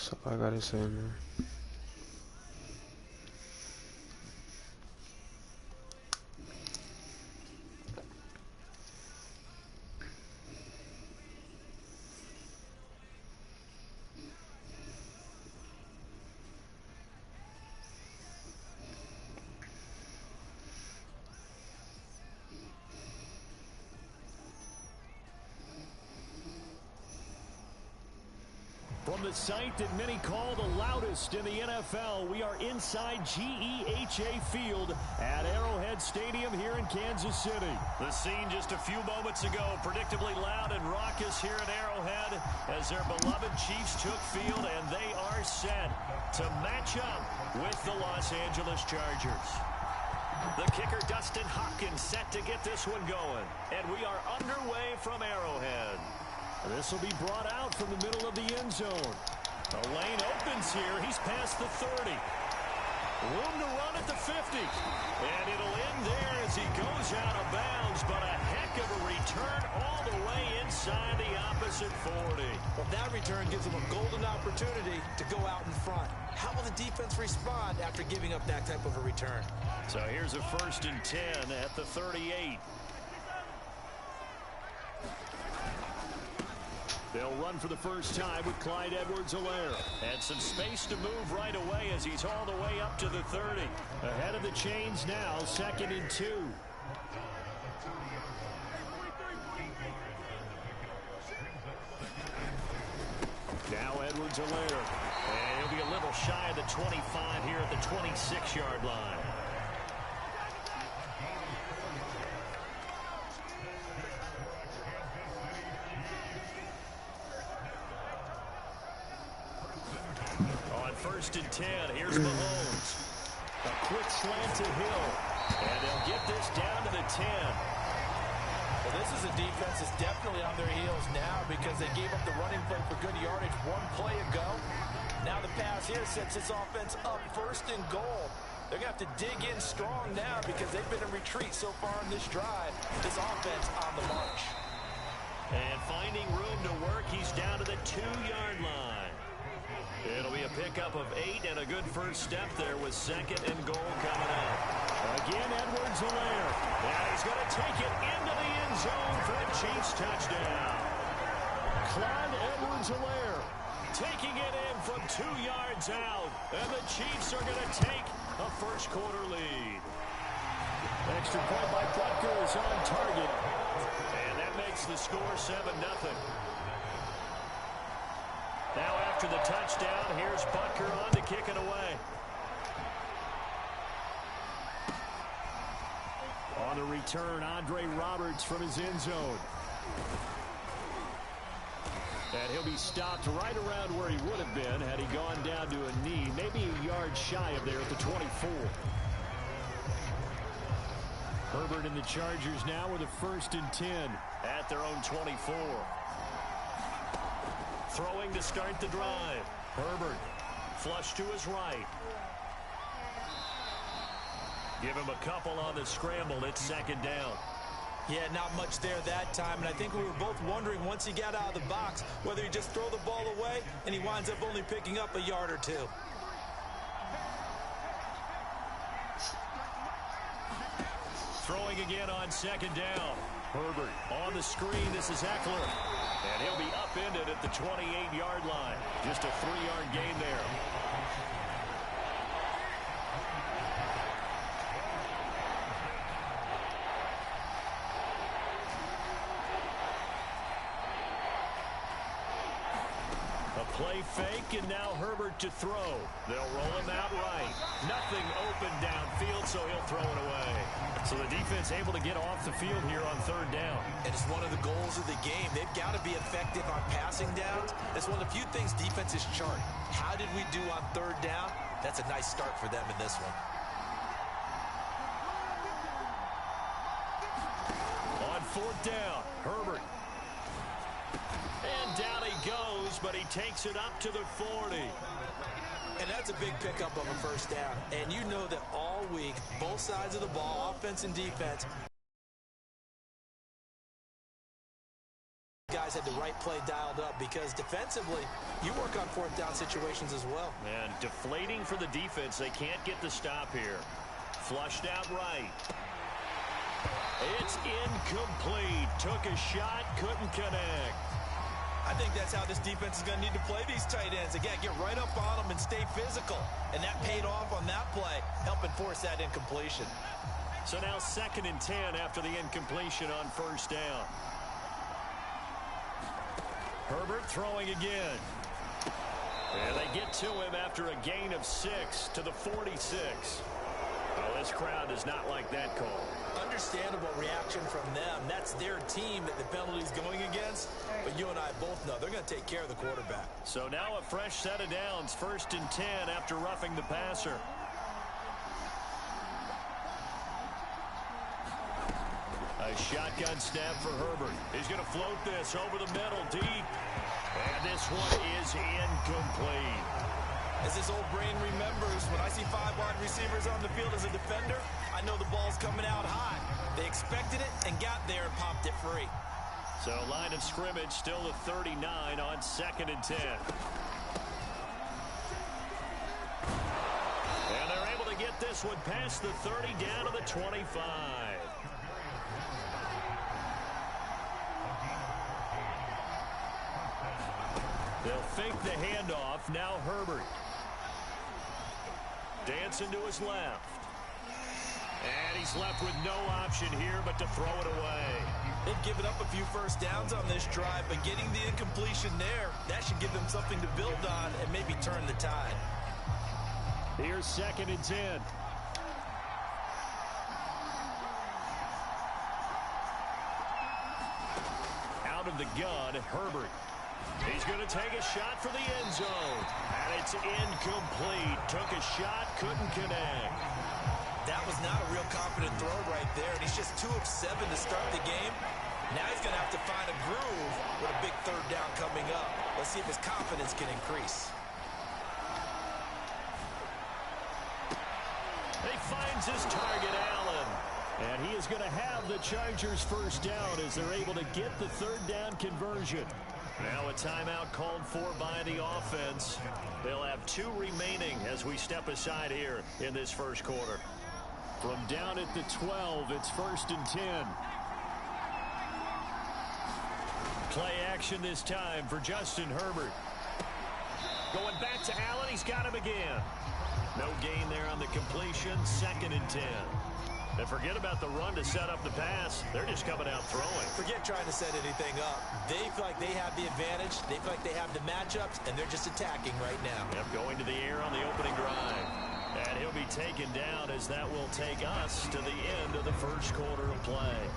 Só pagar isso aí, mano. From the site that many call the loudest in the NFL, we are inside GEHA Field at Arrowhead Stadium here in Kansas City. The scene just a few moments ago, predictably loud and raucous here at Arrowhead as their beloved Chiefs took field, and they are set to match up with the Los Angeles Chargers. The kicker, Dustin Hopkins, set to get this one going, and we are underway from Arrowhead. This will be brought out from the middle of the end zone. The lane opens here. He's past the 30. Room to run at the 50. And it'll end there as he goes out of bounds. But a heck of a return all the way inside the opposite 40. Well, that return gives him a golden opportunity to go out in front. How will the defense respond after giving up that type of a return? So here's a 1st and 10 at the 38. They'll run for the first time with Clyde Edwards-Helaire. And some space to move right away as he's all the way up to the 30. Ahead of the chains now, 2nd and 2. Now Edwards-Helaire. And he'll be a little shy of the 25 here at the 26-yard line. On 1st and 10, here's Mahomes. A quick slant to Hill. And they'll get this down to the 10. Well, this is a defense that's definitely on their heels now because they gave up the running play for good yardage one play ago. Now the pass here sets this offense up 1st and goal. They're going to have to dig in strong now because they've been in retreat so far in this drive. This offense on the march. And finding room to work, he's down to the 2-yard line. It'll be a pickup of 8 and a good first step there with 2nd and goal coming up. Again, Edwards-Helaire. And he's going to take it into the end zone for a Chiefs touchdown. Clyde Edwards-Helaire taking it in from 2 yards out. And the Chiefs are going to take a first-quarter lead. Extra point by Butker is on target. And that makes the score 7-0. Now after the touchdown, here's Butker on to kick it away. On the return, Andre Roberts from his end zone. And he'll be stopped right around where he would have been had he gone down to a knee, maybe a yard shy of there at the 24. Herbert and the Chargers now with a 1st and 10 at their own 24. Throwing to start the drive. Herbert, flush to his right. Give him a couple on the scramble. It's 2nd down. Yeah, not much there that time, and I think we were both wondering once he got out of the box whether he just throw the ball away and he winds up only picking up a yard or 2. Throwing again on 2nd down. Herbert on the screen. This is Eckler. And he'll be upended at the 28-yard line. Just a 3-yard gain there. A play fake, and now Herbert to throw. They'll roll him out right. Nothing open downfield, so he'll throw it away. So the defense able to get off the field here on 3rd down. And it's one of the goals of the game. They've got to be effective on passing downs. It's one of the few things defenses chart. How did we do on 3rd down? That's a nice start for them in this one. On 4th down, Herbert. And down he goes, but he takes it up to the 40. And that's a big pickup of a 1st down. And you know that all week, both sides of the ball, offense and defense, guys guys had the right play dialed up because defensively, you work on fourth down situations as well. And deflating for the defense. They can't get the stop here. Flushed out right. It's incomplete. Took a shot, couldn't connect. I think that's how this defense is going to need to play these tight ends. Again, get right up on them and stay physical. And that paid off on that play, helping force that incompletion. So now 2nd and 10 after the incompletion on first down. Herbert throwing again. And they get to him after a gain of 6 to the 46. Oh, this crowd does not like that call. Understandable reaction from them. That's their team that the penalty's going against. But you and I both know they're going to take care of the quarterback. So now a fresh set of downs. 1st and 10 after roughing the passer. A shotgun snap for Herbert. He's going to float this over the middle deep. And this one is incomplete. As his old brain remembers, when I see 5 wide receivers on the field as a defender, I know the ball's coming out high. They expected it and got there and popped it free. So line of scrimmage still the 39 on 2nd and 10. And they're able to get this one past the 30 down to the 25. They'll fake the handoff. Now Herbert. Dancing to his left. And he's left with no option here but to throw it away. They've given up a few first downs on this drive, but getting the incompletion there, that should give them something to build on and maybe turn the tide. Here's 2nd and 10. Out of the gun, Herbert. He's going to take a shot for the end zone. And it's incomplete. Took a shot, couldn't connect. That was not a real confident throw right there. And he's just 2 of 7 to start the game. Now he's going to have to find a groove with a big 3rd down coming up. Let's see if his confidence can increase. He finds his target, Allen. And he is going to have the Chargers' first down as they're able to get the 3rd down conversion. Now a timeout called for by the offense. They'll have 2 remaining as we step aside here in this first quarter. From down at the 12, it's 1st and 10. Play action this time for Justin Herbert. Going back to Allen, he's got him again. No gain there on the completion, 2nd and 10. And forget about the run to set up the pass. They're just coming out throwing. Forget trying to set anything up. They feel like they have the advantage. They feel like they have the matchups, and they're just attacking right now. Yep, going to the air on the opening drive. And he'll be taken down as that will take us to the end of the first quarter of play.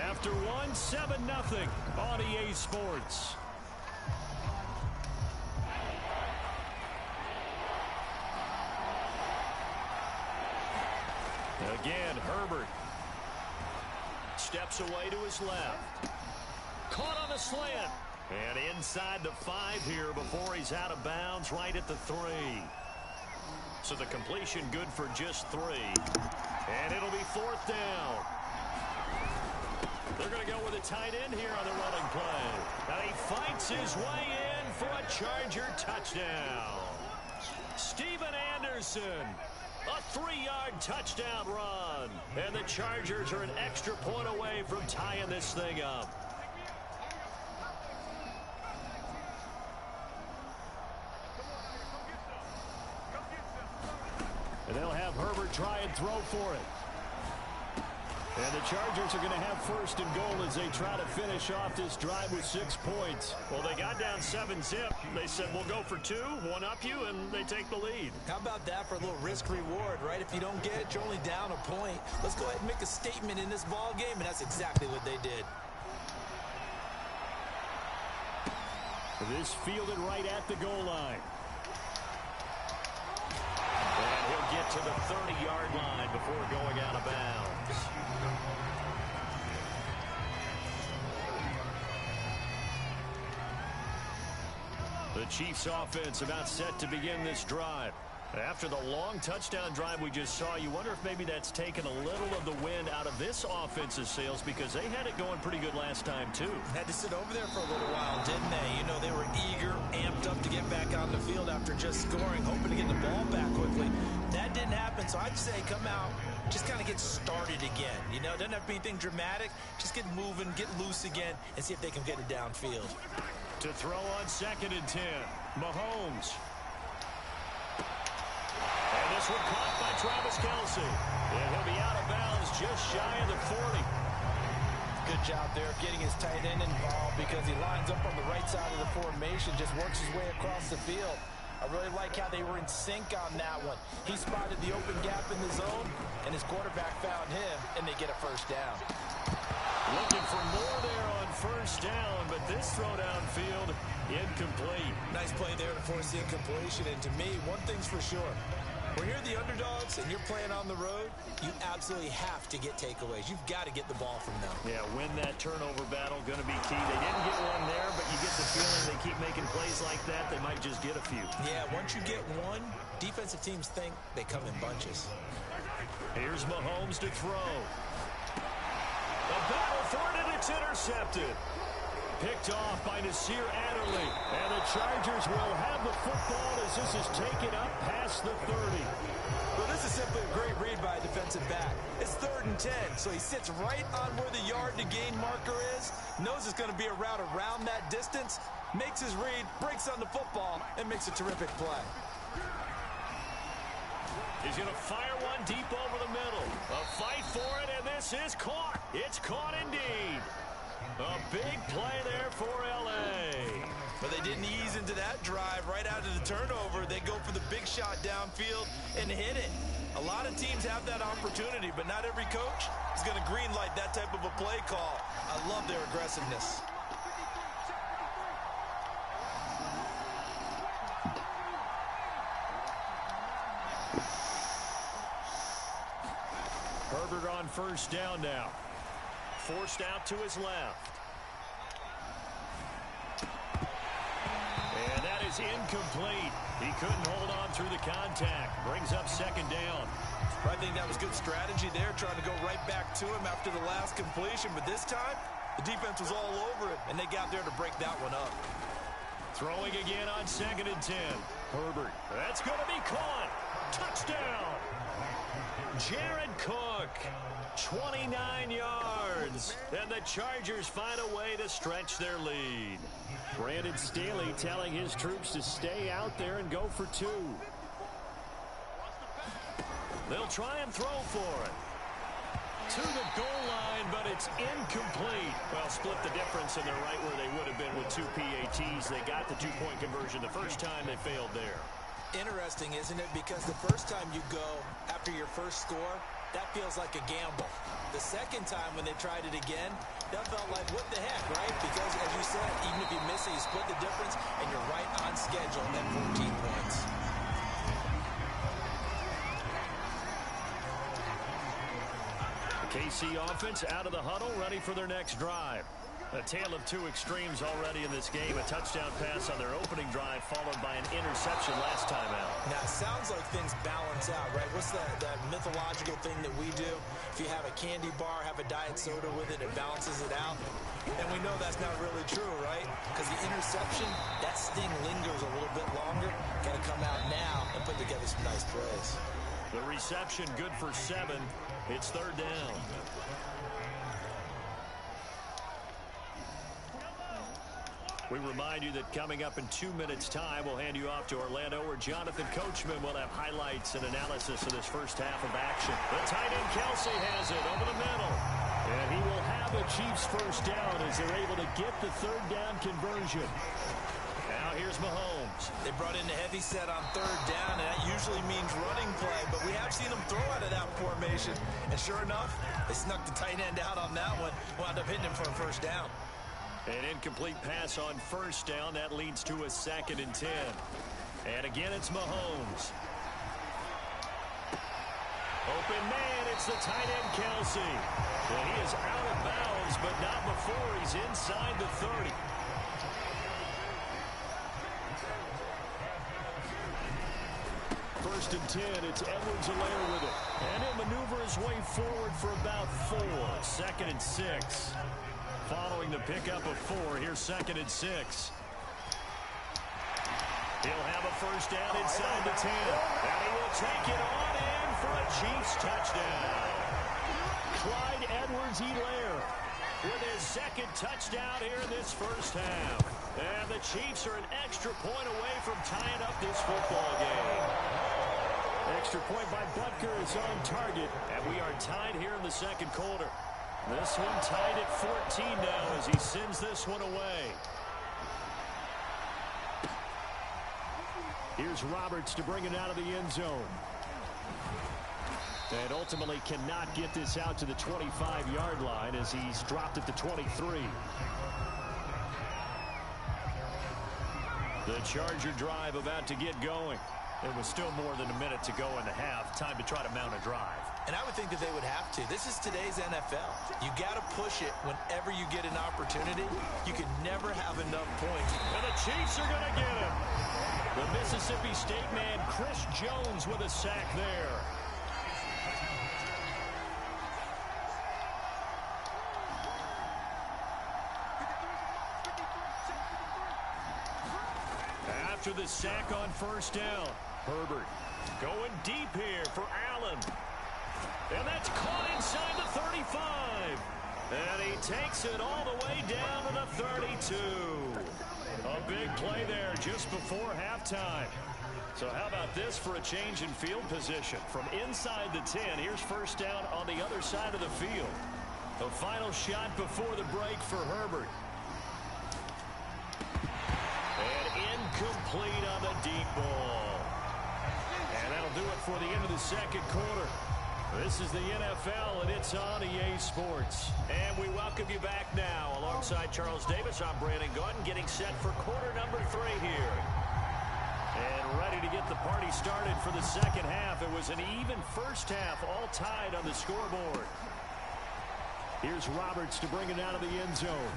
After 7-0 on EA Sports. Again, Herbert steps away to his left. Caught on the slant. And inside the 5 here before he's out of bounds right at the 3. So the completion good for just 3. And it'll be 4th down. They're going to go with a tight end here on the running play. And he fights his way in for a Charger touchdown. Steven Anderson. A 3-yard touchdown run. And the Chargers are an extra point away from tying this thing up. And they'll have Herbert try and throw for it. And the Chargers are going to have 1st and goal as they try to finish off this drive with 6 points. Well, they got down 7-zip. They said, we'll go for 2, one up you, and they take the lead. How about that for a little risk-reward, right? If you don't get it, you're only down a point. Let's go ahead and make a statement in this ball game, and that's exactly what they did. This fielded right at the goal line. And he'll get to the 30-yard line before going out of bounds. The Chiefs offense about set to begin this drive. After the long touchdown drive we just saw, you wonder if maybe that's taken a little of the wind out of this offense's sails, because they had it going pretty good last time too. Had to sit over there for a little while, didn't they? You know, they were eager, amped up to get back on the field after just scoring, hoping to get the ball back quickly. That didn't happen, so I'd say come out, just kind of get started again. You know, doesn't have to be anything dramatic. Just get moving, get loose again, and see if they can get it downfield. To throw on 2nd and 10, Mahomes. And this one caught by Travis Kelce. And he'll be out of bounds just shy of the 40. Good job there of getting his tight end involved, because he lines up on the right side of the formation, just works his way across the field. I really like how they were in sync on that one. He spotted the open gap in the zone, and his quarterback found him, and they get a first down. Looking for more there on first down, but this throw downfield, incomplete. Nice play there to force the incompletion, and to me, one thing's for sure. When you're the underdogs and you're playing on the road, you absolutely have to get takeaways. You've got to get the ball from them. Yeah, win that turnover battle, going to be key. They didn't get one there, but you get the feeling they keep making plays like that, they might just get a few. Yeah, once you get one, defensive teams think they come in bunches. Here's Mahomes to throw. A battle for it, and it's intercepted. Picked off by Nasir Adderley. And the Chargers will have the football as this is taken up past the 30. Well, this is simply a great read by a defensive back. It's 3rd and 10, so he sits right on where the yard to gain marker is, knows it's going to be a route around that distance, makes his read, breaks on the football, and makes a terrific play. He's going to fire one deep over the middle. A fight for it, and this is caught. It's caught indeed. A big play there for L.A. But they didn't ease into that drive right out of the turnover. They go for the big shot downfield and hit it. A lot of teams have that opportunity, but not every coach is going to greenlight that type of a play call. I love their aggressiveness. Herbert on first down now. Forced out to his left. And that is incomplete. He couldn't hold on through the contact. Brings up 2nd down. I think that was good strategy there, trying to go right back to him after the last completion. But this time, the defense was all over it, and they got there to break that one up. Throwing again on 2nd and 10. Herbert. That's going to be caught. Touchdown. Jared Cook. 29 yards. And the Chargers find a way to stretch their lead. Brandon Staley telling his troops to stay out there and go for 2. They'll try and throw for it. To the goal line, but it's incomplete. Well, split the difference, and they're right where they would have been with 2 PATs. They got the 2-point conversion the first time. They failed there. Interesting, isn't it? Because the first time you go after your first score, that feels like a gamble. The second time when they tried it again, that felt like, what the heck, right? Because, as you said, even if you miss it, you split the difference, and you're right on schedule at 14 points. The KC offense out of the huddle, ready for their next drive. A tale of 2 extremes already in this game. A touchdown pass on their opening drive, followed by an interception last time out. Now, it sounds like things balance out, right? What's that mythological thing that we do? If you have a candy bar, have a diet soda with it, it balances it out. And we know that's not really true, right? Because the interception, that sting lingers a little bit longer. Got to come out now and put together some nice plays. The reception good for 7. It's 3rd down. We remind you that coming up in 2 minutes' time, we'll hand you off to Orlando, where Jonathan Coachman will have highlights and analysis of this first half of action. The tight end Kelce has it over the middle. And he will have the Chiefs first down as they're able to get the 3rd down conversion. Now here's Mahomes. They brought in a heavy set on 3rd down, and that usually means running play. But we have seen them throw out of that formation. And sure enough, they snuck the tight end out on that one. Wound up hitting him for a first down. An incomplete pass on first down. That leads to a 2nd and 10. And again, it's Mahomes. Open man, it's the tight end Kelce. And he is out of bounds, but not before he's inside the 30. first and 10. It's Edwards-Helaire with it. And he'll maneuver his way forward for about 4. Second and 6. Following the pickup of 4, here's second and 6. He'll have a first down inside the 10. And he will take it on in for a Chiefs touchdown. Clyde Edwards-Helaire with his second touchdown here in this first half. And the Chiefs are an extra point away from tying up this football game. Extra point by Butker is on target. And we are tied here in the second quarter. This one tied at 14 now as he sends this one away. Here's Roberts to bring it out of the end zone. And ultimately cannot get this out to the 25-yard line as he's dropped at the 23. The Charger drive about to get going. There was still more than a minute to go in the half. Time to try to mount a drive. And I would think that they would have to. This is today's NFL. You got to push it whenever you get an opportunity. You can never have enough points. And the Chiefs are going to get him. The Mississippi State man, Chris Jones, with a sack there. After the sack on first down, Herbert going deep here for Allen. And that's caught inside the 35. And he takes it all the way down to the 32. A big play there just before halftime. So how about this for a change in field position? From inside the 10, here's first down on the other side of the field. The final shot before the break for Herbert. And incomplete on the deep ball. And that'll do it for the end of the second quarter. This is the NFL, and it's on EA Sports. And we welcome you back now. Alongside Charles Davis, I'm Brandon Gordon, getting set for quarter number 3 here. And ready to get the party started for the second half. It was an even first half, all tied on the scoreboard. Here's Roberts to bring it out of the end zone.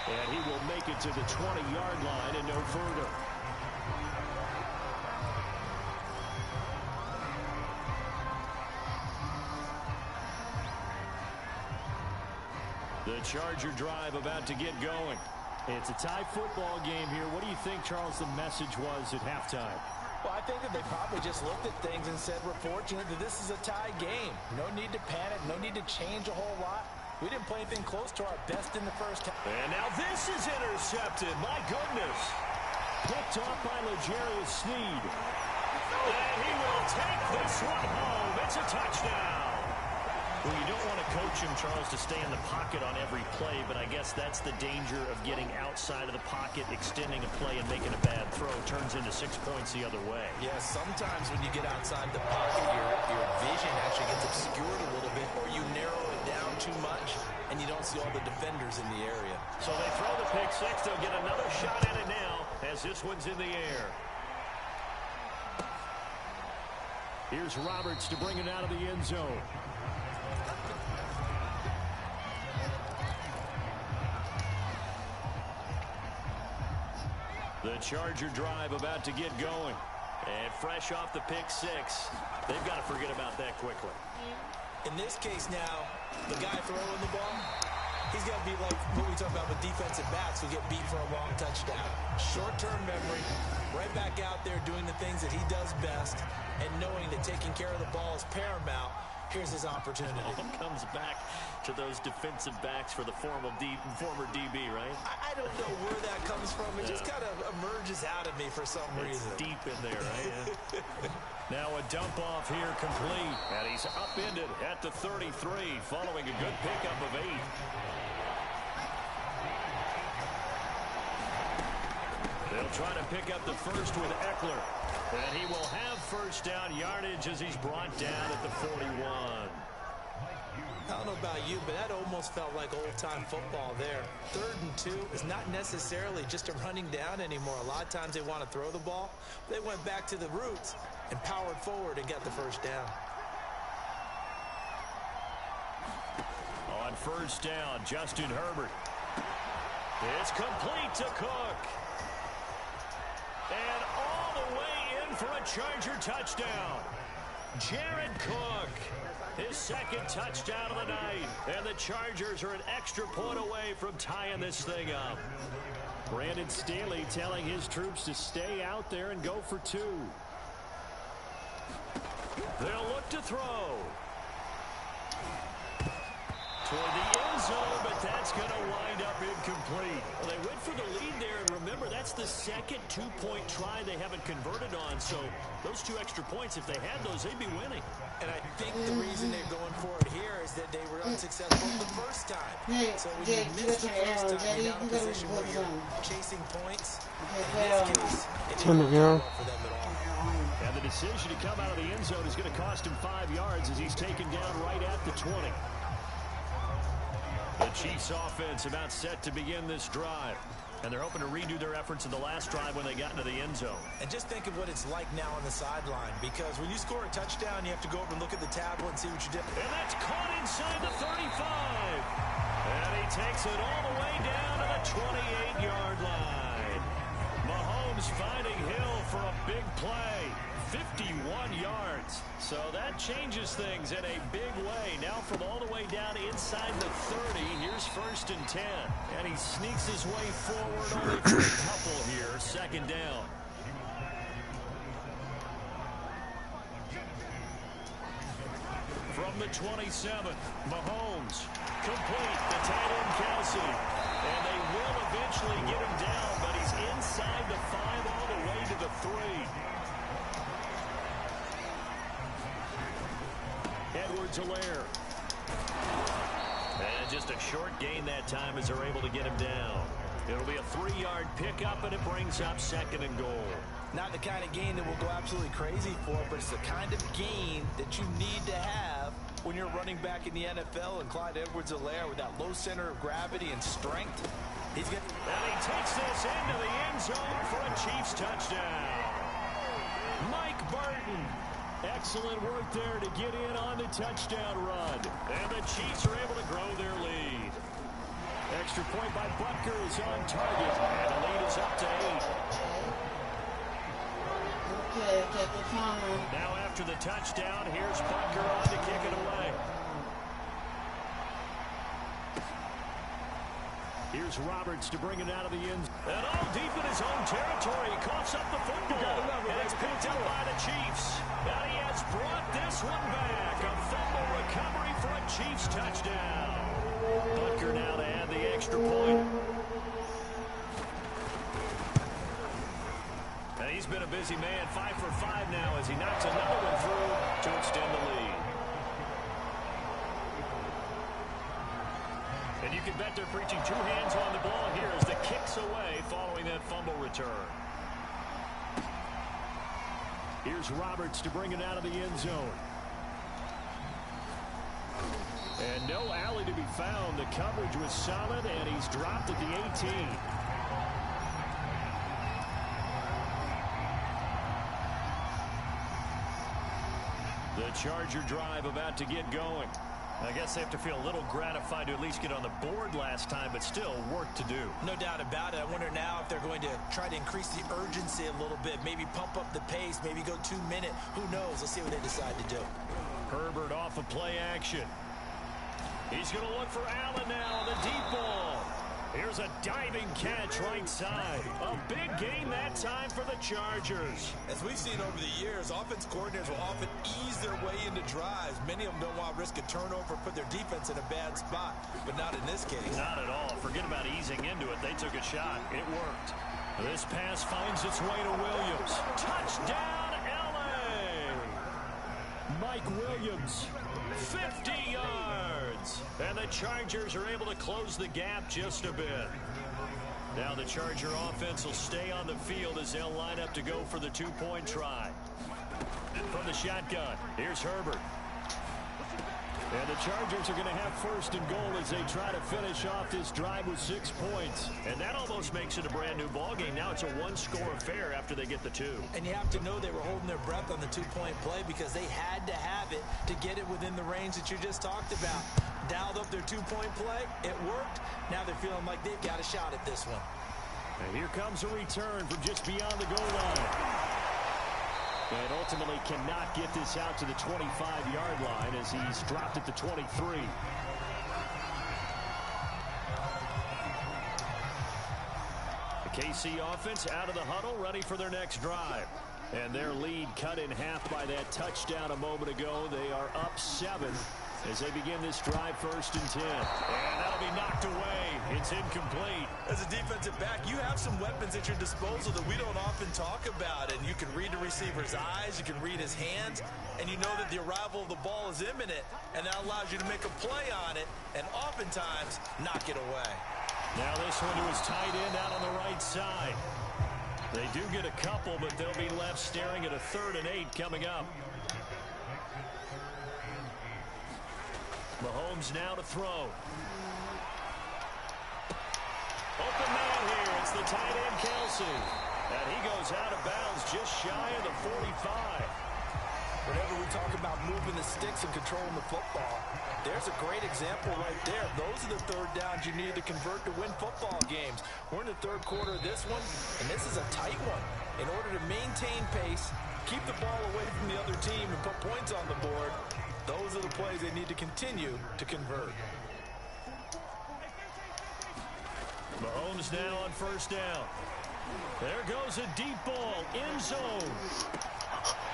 And he will make it to the 20-yard line and no further. The Charger drive about to get going. It's a tie football game here. What do you think, Charles, the message was at halftime? Well, I think that they probably just looked at things and said, we're fortunate that this is a tie game. No need to panic. No need to change a whole lot. We didn't play anything close to our best in the first half. And now this is intercepted. My goodness. Picked off by L'Jarius Sneed. And he will take this one home. It's a touchdown. Well, you don't want to coach him, Charles, to stay in the pocket on every play, but I guess that's the danger of getting outside of the pocket, extending a play, and making a bad throw. Turns into 6 points the other way. Yeah, sometimes when you get outside the pocket, your vision actually gets obscured a little bit, or you narrow it down too much, and you don't see all the defenders in the area. So they throw the pick six. They'll get another shot at it now as this one's in the air. Here's Roberts to bring it out of the end zone. The Charger drive about to get going. And fresh off the pick six, they've got to forget about that quickly. In this case now, the guy throwing the ball, he's got to be like what we talk about with defensive backs who get beat for a long touchdown. Short-term memory, right back out there doing the things that he does best, and knowing that taking care of the ball is paramount. Here's his opportunity. It comes back to those defensive backs for the former DB, right? I don't know where that comes from. It just kind of emerges out of me for some reason. It's deep in there, right? Yeah. Now a dump off here complete. And he's upended at the 33 following a good pickup of 8. They'll try to pick up the first with Eckler. And he will have first down yardage as he's brought down at the 41. I don't know about you, but that almost felt like old-time football there. 3rd and 2 is not necessarily just a running down anymore. A lot of times they want to throw the ball. They went back to the roots and powered forward and got the first down. On first down, Justin Herbert. It's complete to Cook. And all the way in for a Charger touchdown. Jared Cook, his second touchdown of the night. And the Chargers are an extra point away from tying this thing up. Brandon Staley telling his troops to stay out there and go for two. They'll look to throw. Toward the end zone, but that's going to wind up incomplete. Well, they went for the lead there, and remember, that's the second two-point try they haven't converted on. So those two extra points, if they had those, they'd be winning. And I think the reason they're going for it here is that they were unsuccessful the first time. So when you miss the first time, you're now in a position where you're chasing points. In this case, it didn't work well for them at all. And the decision to come out of the end zone is going to cost him 5 yards as he's taken down right at the 20. The Chiefs offense about set to begin this drive. And they're hoping to redo their efforts in the last drive when they got into the end zone. And just think of what it's like now on the sideline, because when you score a touchdown, you have to go over and look at the tablet and see what you did. And that's caught inside the 35. And he takes it all the way down to the 28-yard line. Mahomes finding Hill for a big play. 51 yards. So that changes things in a big way. Now from all the way down inside the 30, here's 1st and 10. And he sneaks his way forward only for a couple here. 2nd down. From the 27, Mahomes. Complete. The tight end, Kelsey. And they will eventually get him down, but he's inside the 5 all the way to the 3. Edwards-Helaire. And just a short gain that time as they're able to get him down. It'll be a 3-yard pickup, and it brings up 2nd and goal. Not the kind of gain that we'll go absolutely crazy for, but it's the kind of gain that you need to have when you're running back in the NFL. And Clyde Edwards-Helaire with that low center of gravity and strength. And he takes this into the end zone for a Chiefs touchdown. Mike Burton. Excellent work there to get in on the touchdown run. And the Chiefs are able to grow their lead. Extra point by Butker is on target. And the lead is up to 8. Now after the touchdown, here's Butker on to kick it away. Here's Roberts to bring it out of the end. And all deep in his own territory. He coughs up the football. And it's picked up by the Chiefs. And he has brought this one back. A fumble recovery for a Chiefs touchdown. Butker now to add the extra point. And he's been a busy man. 5 for 5 now as he knocks another one through to extend the lead. And you can bet they're preaching 2 hands on the ball here as the kick's away following that fumble return. Here's Roberts to bring it out of the end zone. And no alley to be found. The coverage was solid, and he's dropped at the 18. The Charger drive about to get going. I guess they have to feel a little gratified to at least get on the board last time, but still work to do. No doubt about it. I wonder now if they're going to try to increase the urgency a little bit, maybe pump up the pace, maybe go 2 minute. Who knows? Let's see what they decide to do. Herbert off of play action. He's going to look for Allen now on the deep ball. Here's a diving catch right side. A big gain that time for the Chargers. As we've seen over the years, offense coordinators will often ease their way into drives. Many of them don't want to risk a turnover, put their defense in a bad spot, but not in this case. Not at all. Forget about easing into it. They took a shot. It worked. This pass finds its way to Williams. Touchdown, L.A. Mike Williams, 50 yards. And the Chargers are able to close the gap just a bit. Now the Charger offense will stay on the field as they'll line up to go for the 2-point try. From the shotgun, here's Herbert. And the Chargers are going to have 1st and goal as they try to finish off this drive with 6 points. And that almost makes it a brand new ballgame. Now it's a 1-score affair after they get the 2. And you have to know they were holding their breath on the 2-point play because they had to have it to get it within the range that you just talked about. Dialed up their 2-point play. It worked. Now they're feeling like they've got a shot at this one. And here comes a return from just beyond the goal line. And ultimately cannot get this out to the 25-yard line as he's dropped at the 23. The KC offense out of the huddle, ready for their next drive. And their lead cut in half by that touchdown a moment ago. They are up 7 as they begin this drive, 1st and 10. And that'll be knocked away. It's incomplete. As a defensive back, you have some weapons at your disposal that we don't often talk about. And you can read the receiver's eyes, you can read his hands, and you know that the arrival of the ball is imminent. And that allows you to make a play on it and oftentimes knock it away. Now this one to his tight end out on the right side. They do get a couple, but they'll be left staring at a 3rd and 8 coming up. Mahomes now to throw. Open man here. It's the tight end, Kelsey. And he goes out of bounds just shy of the 45. Whenever we talk about moving the sticks and controlling the football, there's a great example right there. Those are the 3rd downs you need to convert to win football games. We're in the 3rd quarter of this one, and this is a tight one. In order to maintain pace, keep the ball away from the other team, and put points on the board, those are the plays they need to continue to convert. Mahomes now on 1st down. There goes a deep ball, end zone.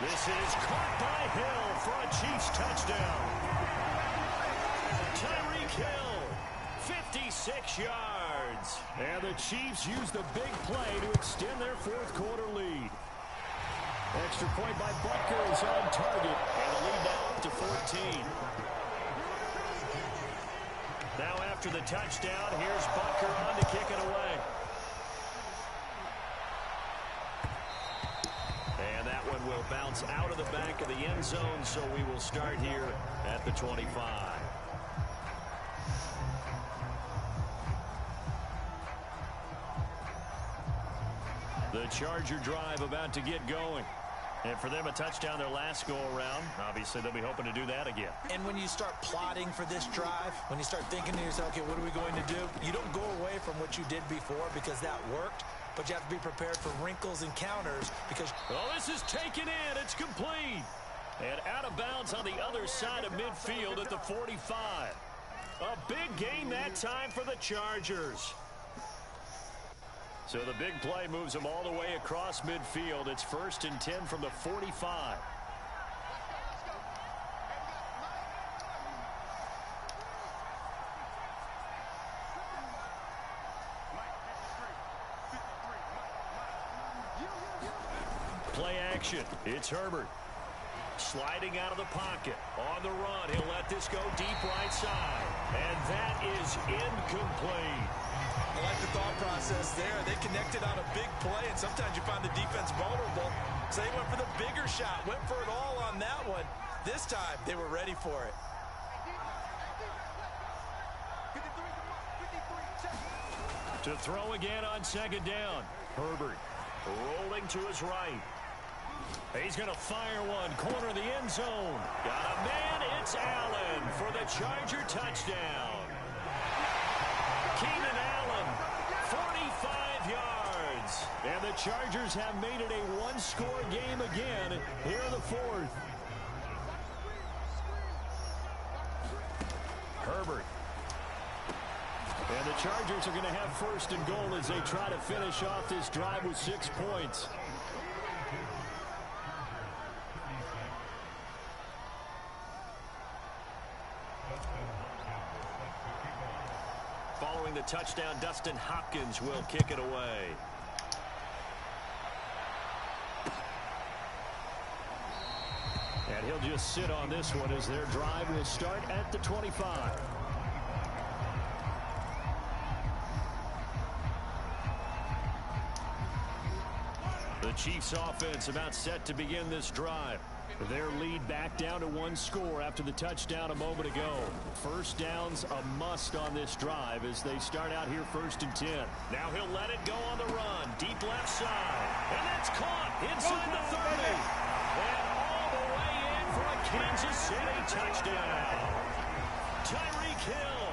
This is caught by Hill for a Chiefs touchdown. Tyreek Hill, 56 yards. And the Chiefs use the big play to extend their 4th quarter lead. Extra point by Butker is on target. And the lead now up to 14. Now after the touchdown, here's Butker on to kick it away. And that one will bounce out of the back of the end zone, so we will start here at the 25. The Charger drive about to get going. And for them, a touchdown their last go-around. Obviously, they'll be hoping to do that again. And when you start plotting for this drive, when you start thinking to yourself, okay, what are we going to do? You don't go away from what you did before because that worked, but you have to be prepared for wrinkles and counters because... Oh, this is taken in. It's complete. And out of bounds on the other side of midfield at the 45. A big gain that time for the Chargers. So the big play moves them all the way across midfield. It's 1st and 10 from the 45. Play action. It's Herbert. Sliding out of the pocket. On the run. He'll let this go deep right side. And that is incomplete. I like the thought process there. They connected on a big play, and sometimes you find the defense vulnerable. So they went for the bigger shot, went for it all on that one. This time, they were ready for it. To throw again on 2nd down. Herbert rolling to his right. He's going to fire one. Corner of the end zone. Got a man. It's Allen for the Charger touchdown. Keenan Allen, 45 yards. And the Chargers have made it a one-score game again here in the 4th. Herbert. And the Chargers are going to have 1st and goal as they try to finish off this drive with 6 points. Following the touchdown, Dustin Hopkins will kick it away. And he'll just sit on this one as their drive will start at the 25. The Chiefs offense about set to begin this drive. Their lead back down to 1 score after the touchdown a moment ago. 1st down's a must on this drive as they start out here 1st and 10. Now he'll let it go on the run. Deep left side. And that's caught inside the 30. And all the way in for a Kansas City touchdown. Tyreek Hill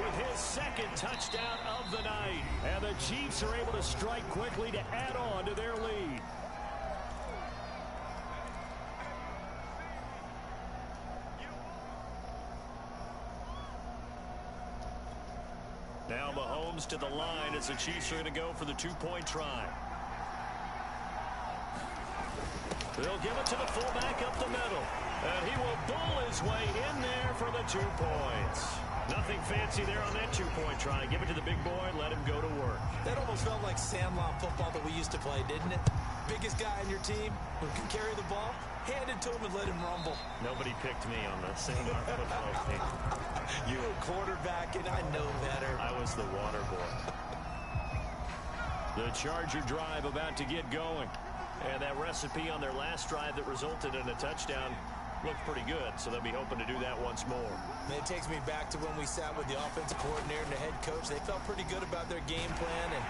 with his 2nd touchdown of the night. And the Chiefs are able to strike quickly to add on to their lead. Now Mahomes to the line as the Chiefs are going to go for the two-point try. They'll give it to the fullback up the middle. And he will bull his way in there for the 2 points. Nothing fancy there on that two-point try. Give it to the big boy, let him go to work. That almost felt like Sandlot football that we used to play, didn't it? Biggest guy on your team who can carry the ball, hand it to him and let him rumble. Nobody picked me on the Sandlot football team. You were quarterback, and I know better. I was the water boy. The Charger drive about to get going. And that recipe on their last drive that resulted in a touchdown looked pretty good, so they'll be hoping to do that once more. And it takes me back to when we sat with the offensive coordinator and the head coach. They felt pretty good about their game plan. And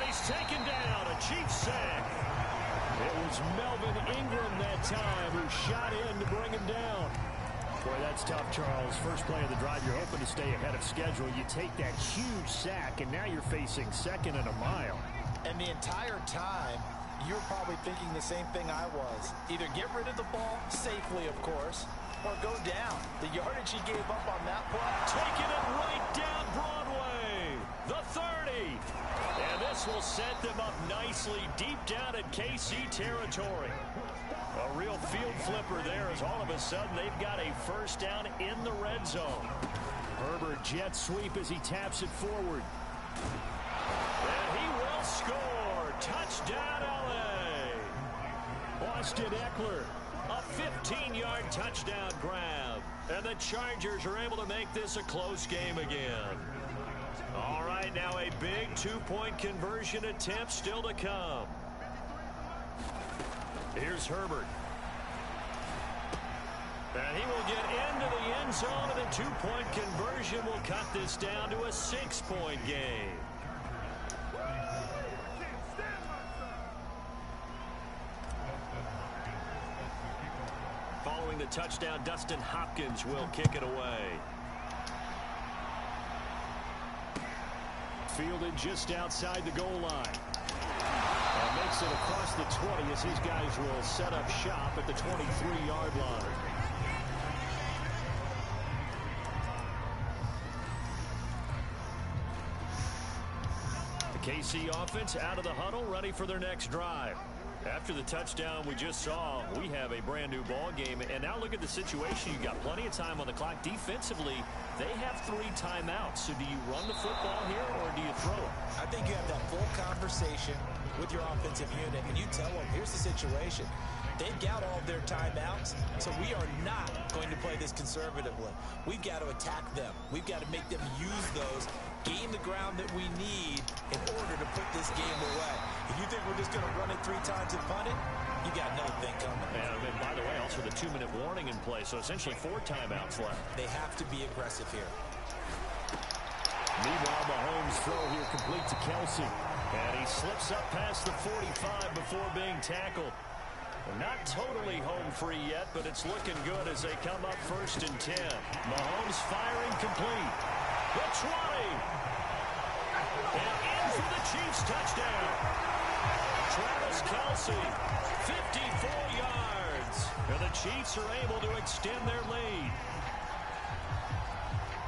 he's taken down, a Chiefs sack. It was Melvin Ingram that time who shot in to bring him down. Boy, that's tough, Charles. First play of the drive, you're hoping to stay ahead of schedule. You take that huge sack, and now you're facing second and a mile. And the entire time, you're probably thinking the same thing I was. Either get rid of the ball, safely of course, or go down. The yardage he gave up on that play. Taking it right down Broadway. The 30. And this will set them up nicely deep down at KC territory. A real field flipper there as all of a sudden they've got a first down in the red zone. Herbert jet sweep as he taps it forward. And he will score. Touchdown, L.A. Austin Eckler, a 15-yard touchdown grab. And the Chargers are able to make this a close game again. All right, now a big two-point conversion attempt still to come. Here's Herbert. And he will get into the end zone, and the two-point conversion will cut this down to a 6-point game. Following the touchdown, Dustin Hopkins will kick it away. Fielded just outside the goal line. And makes it across the 20 as his guys will set up shop at the 23-yard line. The KC offense out of the huddle, ready for their next drive. After the touchdown we just saw, we have a brand new ball game. And now look at the situation. You've got plenty of time on the clock. Defensively, they have 3 timeouts. So do you run the football here or do you throw it? I think you have that full conversation with your offensive unit, and you tell them, here's the situation. They've got all of their timeouts, so we are not going to play this conservatively. We've got to attack them. We've got to make them use those, gain the ground that we need in order to put this game away. If you think we're just going to run it 3 times and punt it, you got another thing coming. And by the way, also the 2-minute warning in play, so essentially 4 timeouts left. They have to be aggressive here. Meanwhile, Mahomes' throw here complete to Kelsey. And he slips up past the 45 before being tackled. Not totally home free yet, but it's looking good as they come up 1st and 10. Mahomes firing complete. The 20. And in for the Chiefs touchdown. Travis Kelsey, 54 yards. And the Chiefs are able to extend their lead.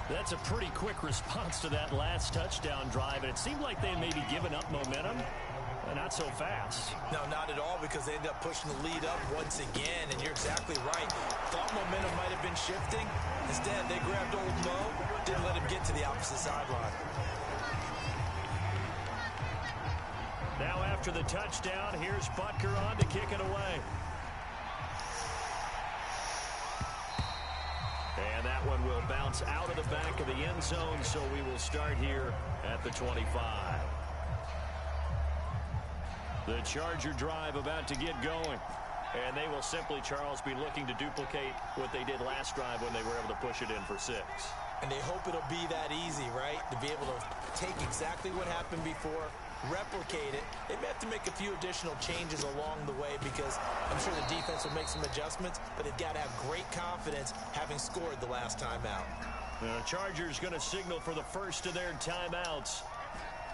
That's a pretty quick response to that last touchdown drive, and it seemed like they maybe given up momentum. Not so fast. No, not at all, because they ended up pushing the lead up once again, and you're exactly right. Thought momentum might have been shifting. Instead, they grabbed old Mo, didn't let him get to the opposite sideline. Now after the touchdown, here's Butker on to kick it away. And that one will bounce out of the back of the end zone, so we will start here at the 25. The Charger drive about to get going. And they will simply, Charles, be looking to duplicate what they did last drive when they were able to push it in for 6. And they hope it'll be that easy, right? To be able to take exactly what happened before, replicate it. They may have to make a few additional changes along the way because I'm sure the defense will make some adjustments, but they've got to have great confidence having scored the last time out. The Chargers going to signal for the first of their timeouts.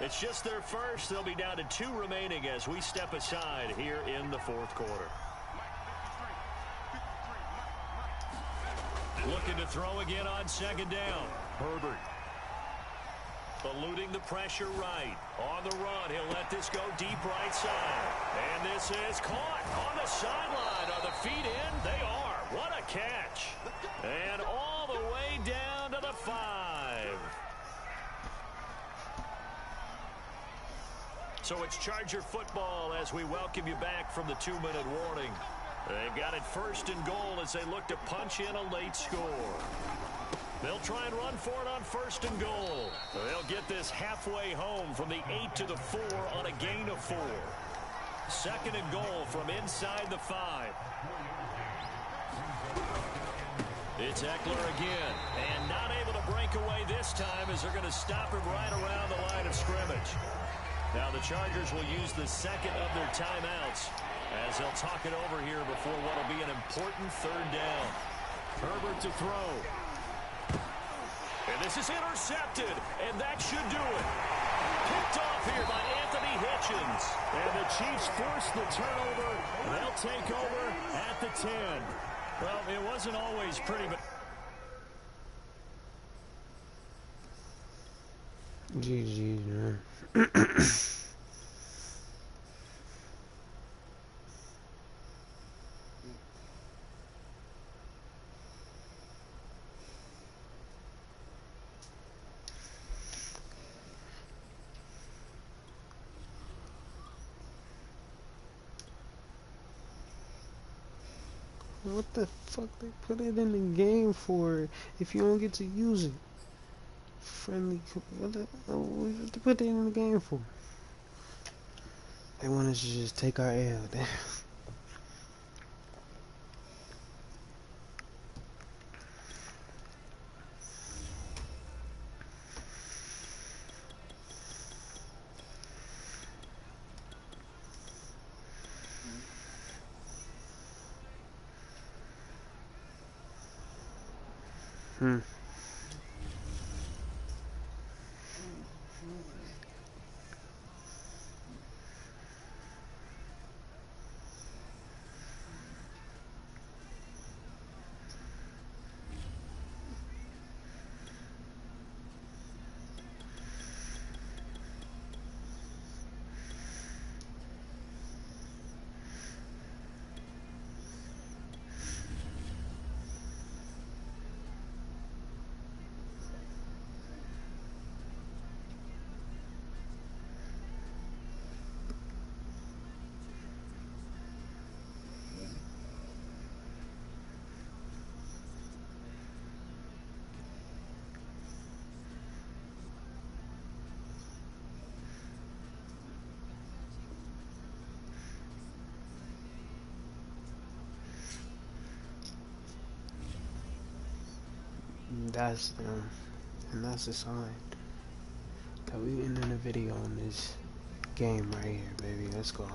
It's just their first. They'll be down to 2 remaining as we step aside here in the 4th quarter. Looking to throw again on 2nd down. Herbert. The eluding the pressure right. On the run, he'll let this go deep right side. And this is caught on the sideline. Are the feet in? They are. What a catch. And all the way down to the 5. So it's Charger football as we welcome you back from the 2-minute warning. They've got it 1st and goal as they look to punch in a late score. They'll try and run for it on 1st and goal. They'll get this halfway home from the 8 to the 4 on a gain of 4. 2nd and goal from inside the 5. It's Eckler again, and not able to break away this time as they're going to stop him right around the line of scrimmage. Now the Chargers will use the 2nd of their timeouts as they'll talk it over here before what will be an important 3rd down. Herbert to throw. And this is intercepted, and that should do it. Picked off here by Anthony Hitchens. And the Chiefs force the turnover. They'll take over at the 10. Well, it wasn't always pretty, but... GG, man. What the fuck they put it in the game for if you don't get to use it? Friendly, what they put it in the game for? They want us to just take our L, damn. That's a sign that we ending the video on this game right here, baby. Let's go.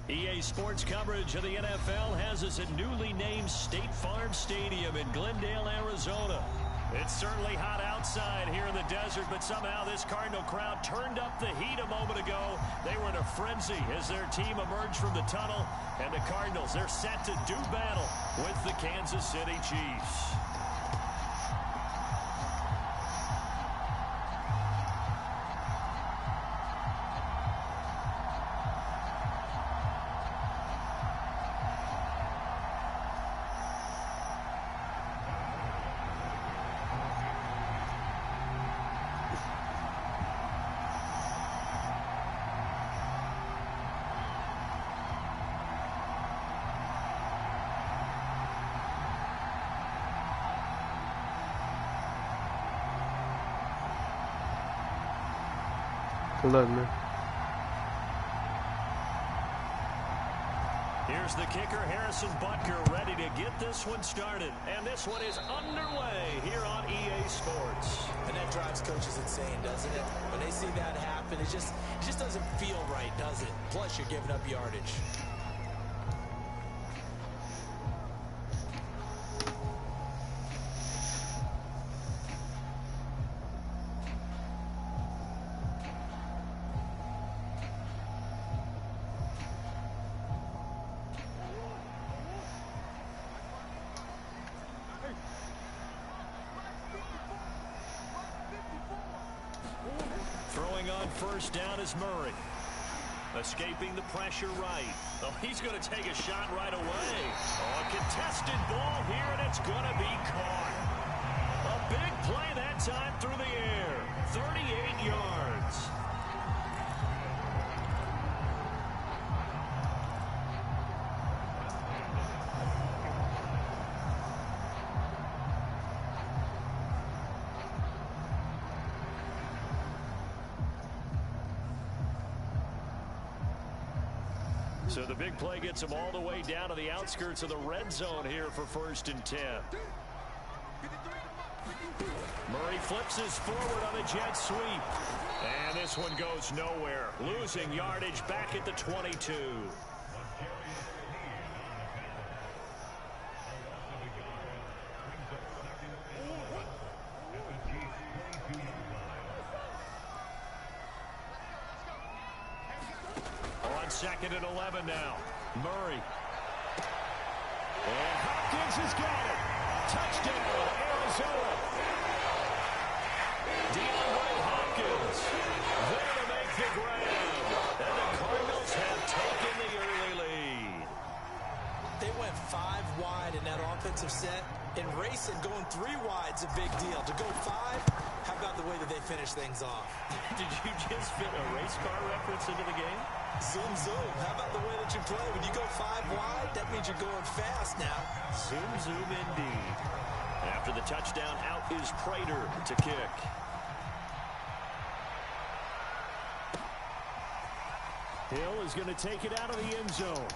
EA Sports coverage of the NFL has us at newly named State Farm Stadium in Glendale, Arizona. It's certainly hot outside here in the desert, but somehow this Cardinal crowd turned up the heat a moment ago. They were in a frenzy as their team emerged from the tunnel, and the Cardinals, they're set to do battle with the Kansas City Chiefs. Good luck, man. Here's the kicker, Harrison Butker, ready to get this one started. And this one is underway here on EA Sports. And that drives coaches insane, doesn't it? When they see that happen, it just doesn't feel right, does it? Plus, you're giving up yardage. on first down is Murray. Escaping the pressure right. Oh, he's going to take a shot right away. Oh, a contested ball here, and it's going to be caught. A big play that time through the air. 38 yards. So the big play gets him all the way down to the outskirts of the red zone here for 1st and 10. Murray flips his forward on the jet sweep. And this one goes nowhere. Losing yardage back at the 22. On 2nd and 11 now. Murray. And Hopkins has got it. Touchdown, Arizona. DeAndre Hopkins there to make the grab. And the Cardinals have taken the early lead. They went 5 wide in that offensive set. And racing, going 3 wide's a big deal. To go 5, how about the way that they finish things off? Did you just fit a race car reference into the game? Zoom, zoom. How about the way that you play? When you go 5 wide, that means you're going fast now. Zoom, zoom indeed. After the touchdown, out is Prater to kick. Hill is going to take it out of the end zone.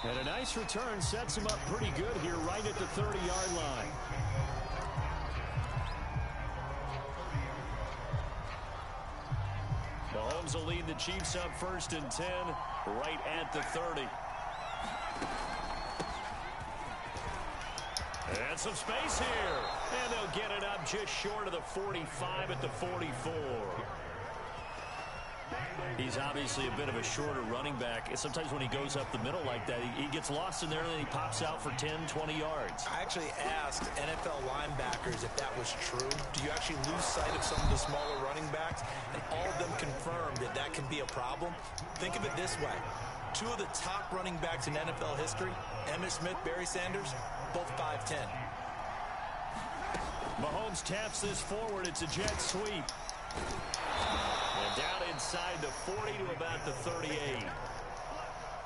And a nice return sets him up pretty good here right at the 30-yard line. Mahomes will lead the Chiefs up 1st and 10 right at the 30. And some space here. And they'll get it up just short of the 45 at the 44. He's obviously a bit of a shorter running back. Sometimes when he goes up the middle like that, he gets lost in there and then he pops out for 10, 20 yards. I actually asked NFL linebackers if that was true. Do you actually lose sight of some of the smaller running backs? And all of them confirmed that that can be a problem. Think of it this way. 2 of the top running backs in NFL history, Emmitt Smith, Barry Sanders, both 5'10". Mahomes taps this forward. It's a jet sweep. And down inside the 40 to about the 38.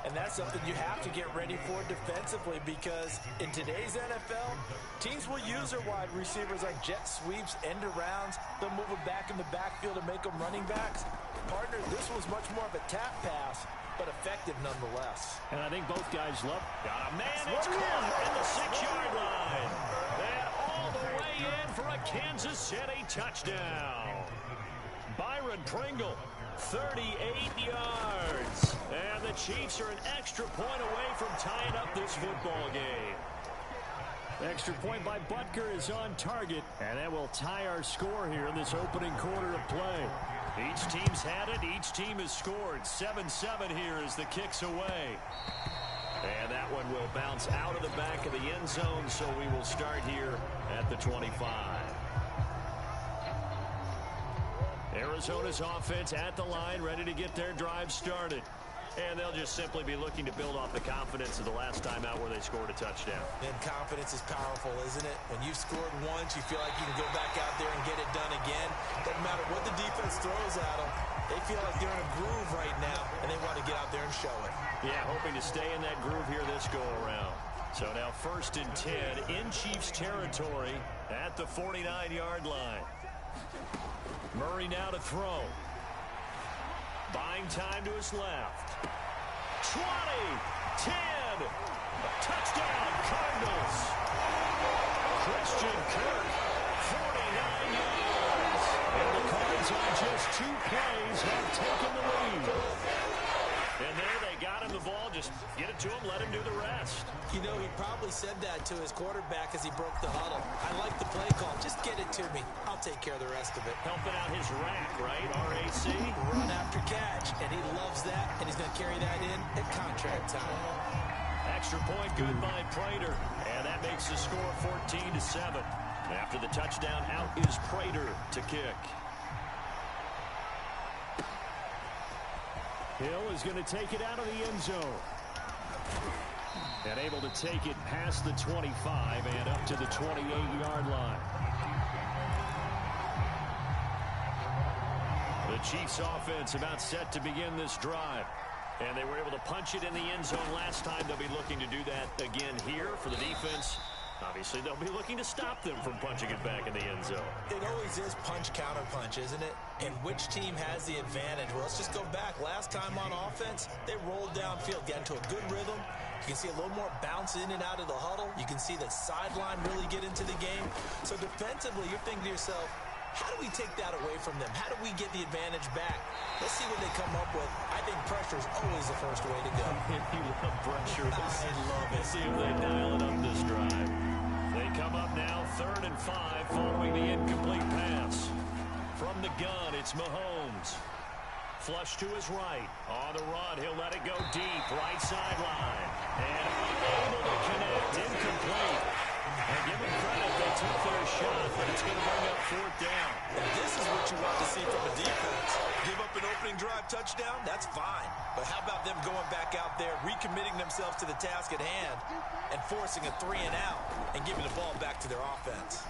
And that's something you have to get ready for defensively, because in today's NFL, teams will use their wide receivers on jet sweeps, end arounds. They'll move them back in the backfield and make them running backs. Partner, this was much more of a tap pass, but effective nonetheless. And I think both guys love. Got a man, it's caught in the 6-yard line. And all the way in for a Kansas City touchdown. Byron Pringle, 38 yards. And the Chiefs are an extra point away from tying up this football game. Extra point by Butker is on target. And that will tie our score here in this opening quarter of play. Each team's had it. Each team has scored. 7-7 here as the kick's away. And that one will bounce out of the back of the end zone, so we will start here at the 25. Arizona's offense at the line, ready to get their drive started. And they'll just simply be looking to build off the confidence of the last time out where they scored a touchdown. And confidence is powerful, isn't it? When you've scored once, you feel like you can go back out there and get it done again. Doesn't matter what the defense throws at them. They feel like they're in a groove right now, and they want to get out there and show it. Yeah, hoping to stay in that groove here this go-around. So now 1st and 10 in Chiefs territory at the 49-yard line. Murray now to throw. Buying time to his left. 20, 10, touchdown Cardinals. Christian Kirk, 49 yards. And the Cards on just 2 plays have taken the lead. And there they got him the ball. Just get it to him, let him do the rest. You know, he probably said that to his quarterback as he broke the huddle. I like the play call. Just get it to me. I'll take care of the rest of it. Helping out his rack, right? RAC. Run after catch, and he loves that, and he's going to carry that in at contract time. Extra point good by Prater, and that makes the score 14-7. After the touchdown, out is Prater to kick. Hill is going to take it out of the end zone. And able to take it past the 25 and up to the 28-yard line. The Chiefs offense about set to begin this drive. And they were able to punch it in the end zone last time. They'll be looking to do that again here for the defense. Obviously, they'll be looking to stop them from punching it back in the end zone. It always is punch-counter-punch, isn't it? And which team has the advantage? Well, let's just go back. Last time on offense, they rolled downfield, got into a good rhythm. You can see a little more bounce in and out of the huddle. You can see the sideline really get into the game. So defensively, you're thinking to yourself, how do we take that away from them? How do we get the advantage back? Let's see what they come up with. I think pressure is always the first way to go. You love pressure. I love it. Let's see if they dial it up this drive. They come up now 3rd and 5 following the incomplete pass. From the gun, it's Mahomes. Flush to his right. On the run, he'll let it go deep. Right sideline. And unable to connect. Incomplete. And give them credit, they took their shot, but it's going to bring up 4th down. And this is what you want to see from a defense. Give up an opening drive touchdown, that's fine. But how about them going back out there, recommitting themselves to the task at hand, and forcing a 3 and out, and giving the ball back to their offense.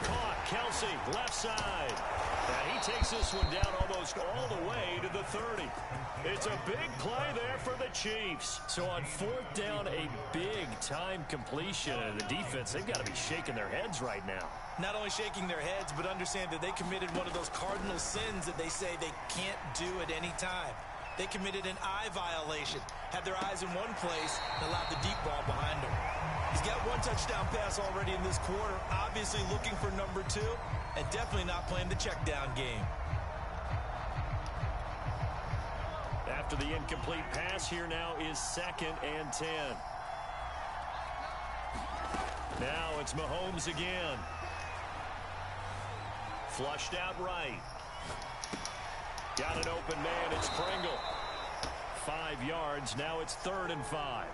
Caught, Kelsey, left side. And he takes this one down almost all the way to the 30. It's a big play there for the Chiefs. So on 4th down, a big-time completion. And the defense, they've got to be shaking their heads right now. Not only shaking their heads, but understand that they committed one of those cardinal sins that they say they can't do at any time. They committed an eye violation, had their eyes in one place, and allowed the deep ball behind them. He's got 1 touchdown pass already in this quarter, obviously looking for number 2, and definitely not playing the check down game. After the incomplete pass, here now is 2nd and 10. Now it's Mahomes again. Flushed out right. Got an open man, it's Pringle. 5 yards, now it's 3rd and 5.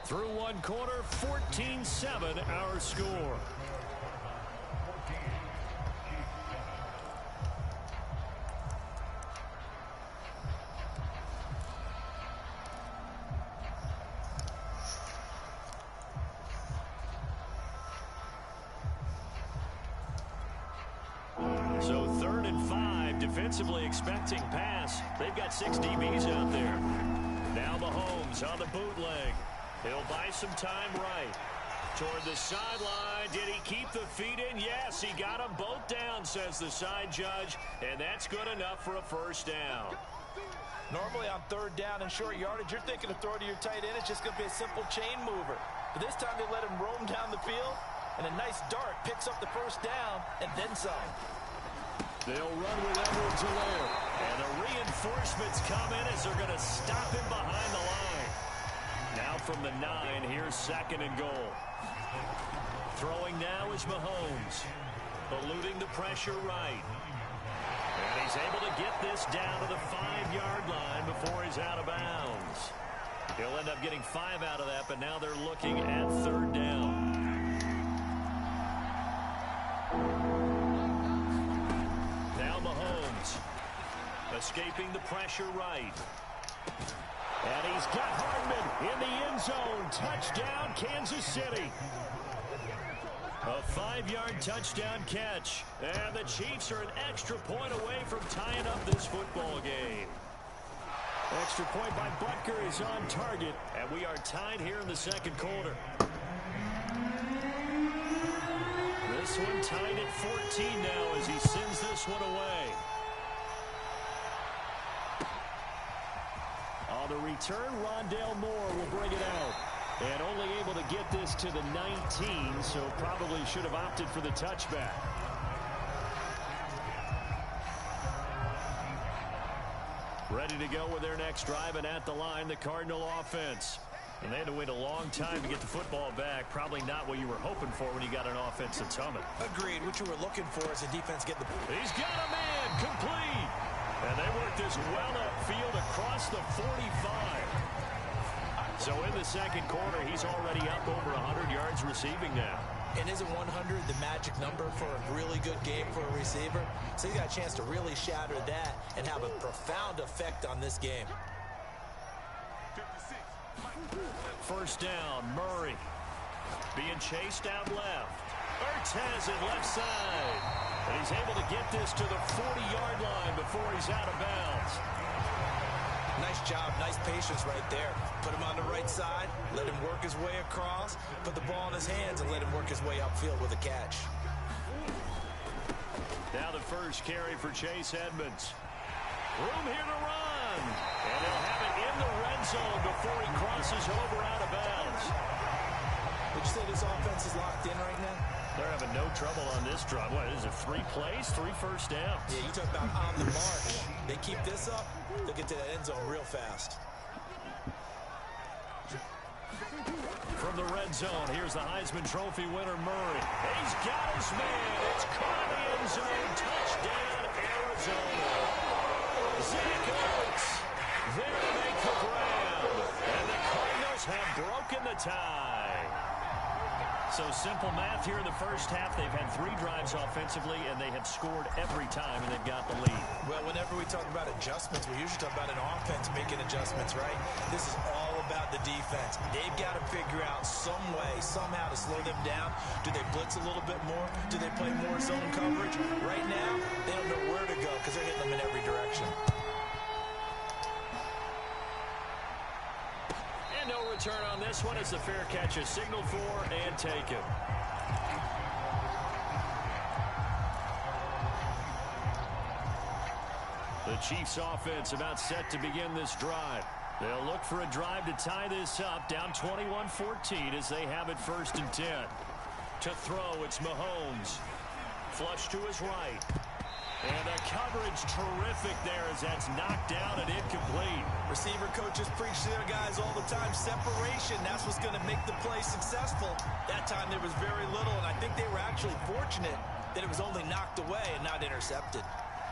Through 1 quarter, 14-7 our score. So 3rd and 5, defensively expecting pass. They've got 6 DBs out there. Now Mahomes on the bootleg. He'll buy some time right. Toward the sideline. Did he keep the feet in? Yes, he got them both down, says the side judge. And that's good enough for a 1st down. Normally on 3rd down and short yardage, you're thinking of throw to your tight end. It's just going to be a simple chain mover. But this time they let him roam down the field. And a nice dart picks up the 1st down and then some. They'll run with Edwards-Helaire. And the reinforcements come in as they're going to stop him behind the line. Now from the 9, here's 2nd and goal. Throwing now is Mahomes. Eluding the pressure right. And he's able to get this down to the 5-yard line before he's out of bounds. He'll end up getting 5 out of that, but now they're looking at 3rd down. Now Mahomes. Escaping the pressure right. And he's got Hardman in the end zone. Touchdown, Kansas City. A 5-yard touchdown catch. And the Chiefs are an extra point away from tying up this football game. Extra point by Butker is on target. And we are tied here in the 2nd quarter. This one tied at 14 now as he sends this one away. On the return, Rondale Moore will bring it out. And only able to get this to the 19, so probably should have opted for the touchback. Ready to go with their next drive, and at the line, the Cardinal offense. And they had to wait a long time to get the football back. Probably not what you were hoping for when you got an offense that's humming. Agreed. What you were looking for is a defense getting the... He's got a man, complete. And they work this well upfield across the 45. So in the 2nd quarter, he's already up over 100 yards receiving now. And isn't 100 the magic number for a really good game for a receiver? So you got a chance to really shatter that and have a profound effect on this game. First down, Murray. Being chased out left. Ertz has it left side. And he's able to get this to the 40-yard line before he's out of bounds. Nice job, nice patience right there. Put him on the right side, let him work his way across, put the ball in his hands, and let him work his way upfield with a catch. Now the first carry for Chase Edmonds. Room here to run. And he'll have it in the red zone before he crosses over out of bounds. Would you say this offense is locked in right now? They're having no trouble on this drive. What is it, 3 plays, 3 first downs? Yeah, you talk about on the march. They keep this up, they'll get to that end zone real fast. From the red zone, here's the Heisman Trophy winner, Murray. He's got his man. It's caught in the end zone. Touchdown, Arizona. Zach Ertz there to make the grab. And the Cardinals have broken the tie. So simple math here in the first half. They've had 3 drives offensively, and they have scored every time, and they've got the lead. Well, whenever we talk about adjustments, we usually talk about an offense making adjustments, right? This is all about the defense. They've got to figure out some way, somehow to slow them down. Do they blitz a little bit more? Do they play more zone coverage? Right now, they don't know where to go because they're hitting them in every direction. No return on this one as the fair catch is signaled for and taken. The Chiefs offense about set to begin this drive. They'll look for a drive to tie this up, down 21-14 as they have it 1st and 10. To throw, it's Mahomes. Flush to his right. And the coverage terrific there as that's knocked down and incomplete. Receiver coaches preach to their guys all the time. Separation, that's what's going to make the play successful. That time there was very little, and I think they were actually fortunate that it was only knocked away and not intercepted.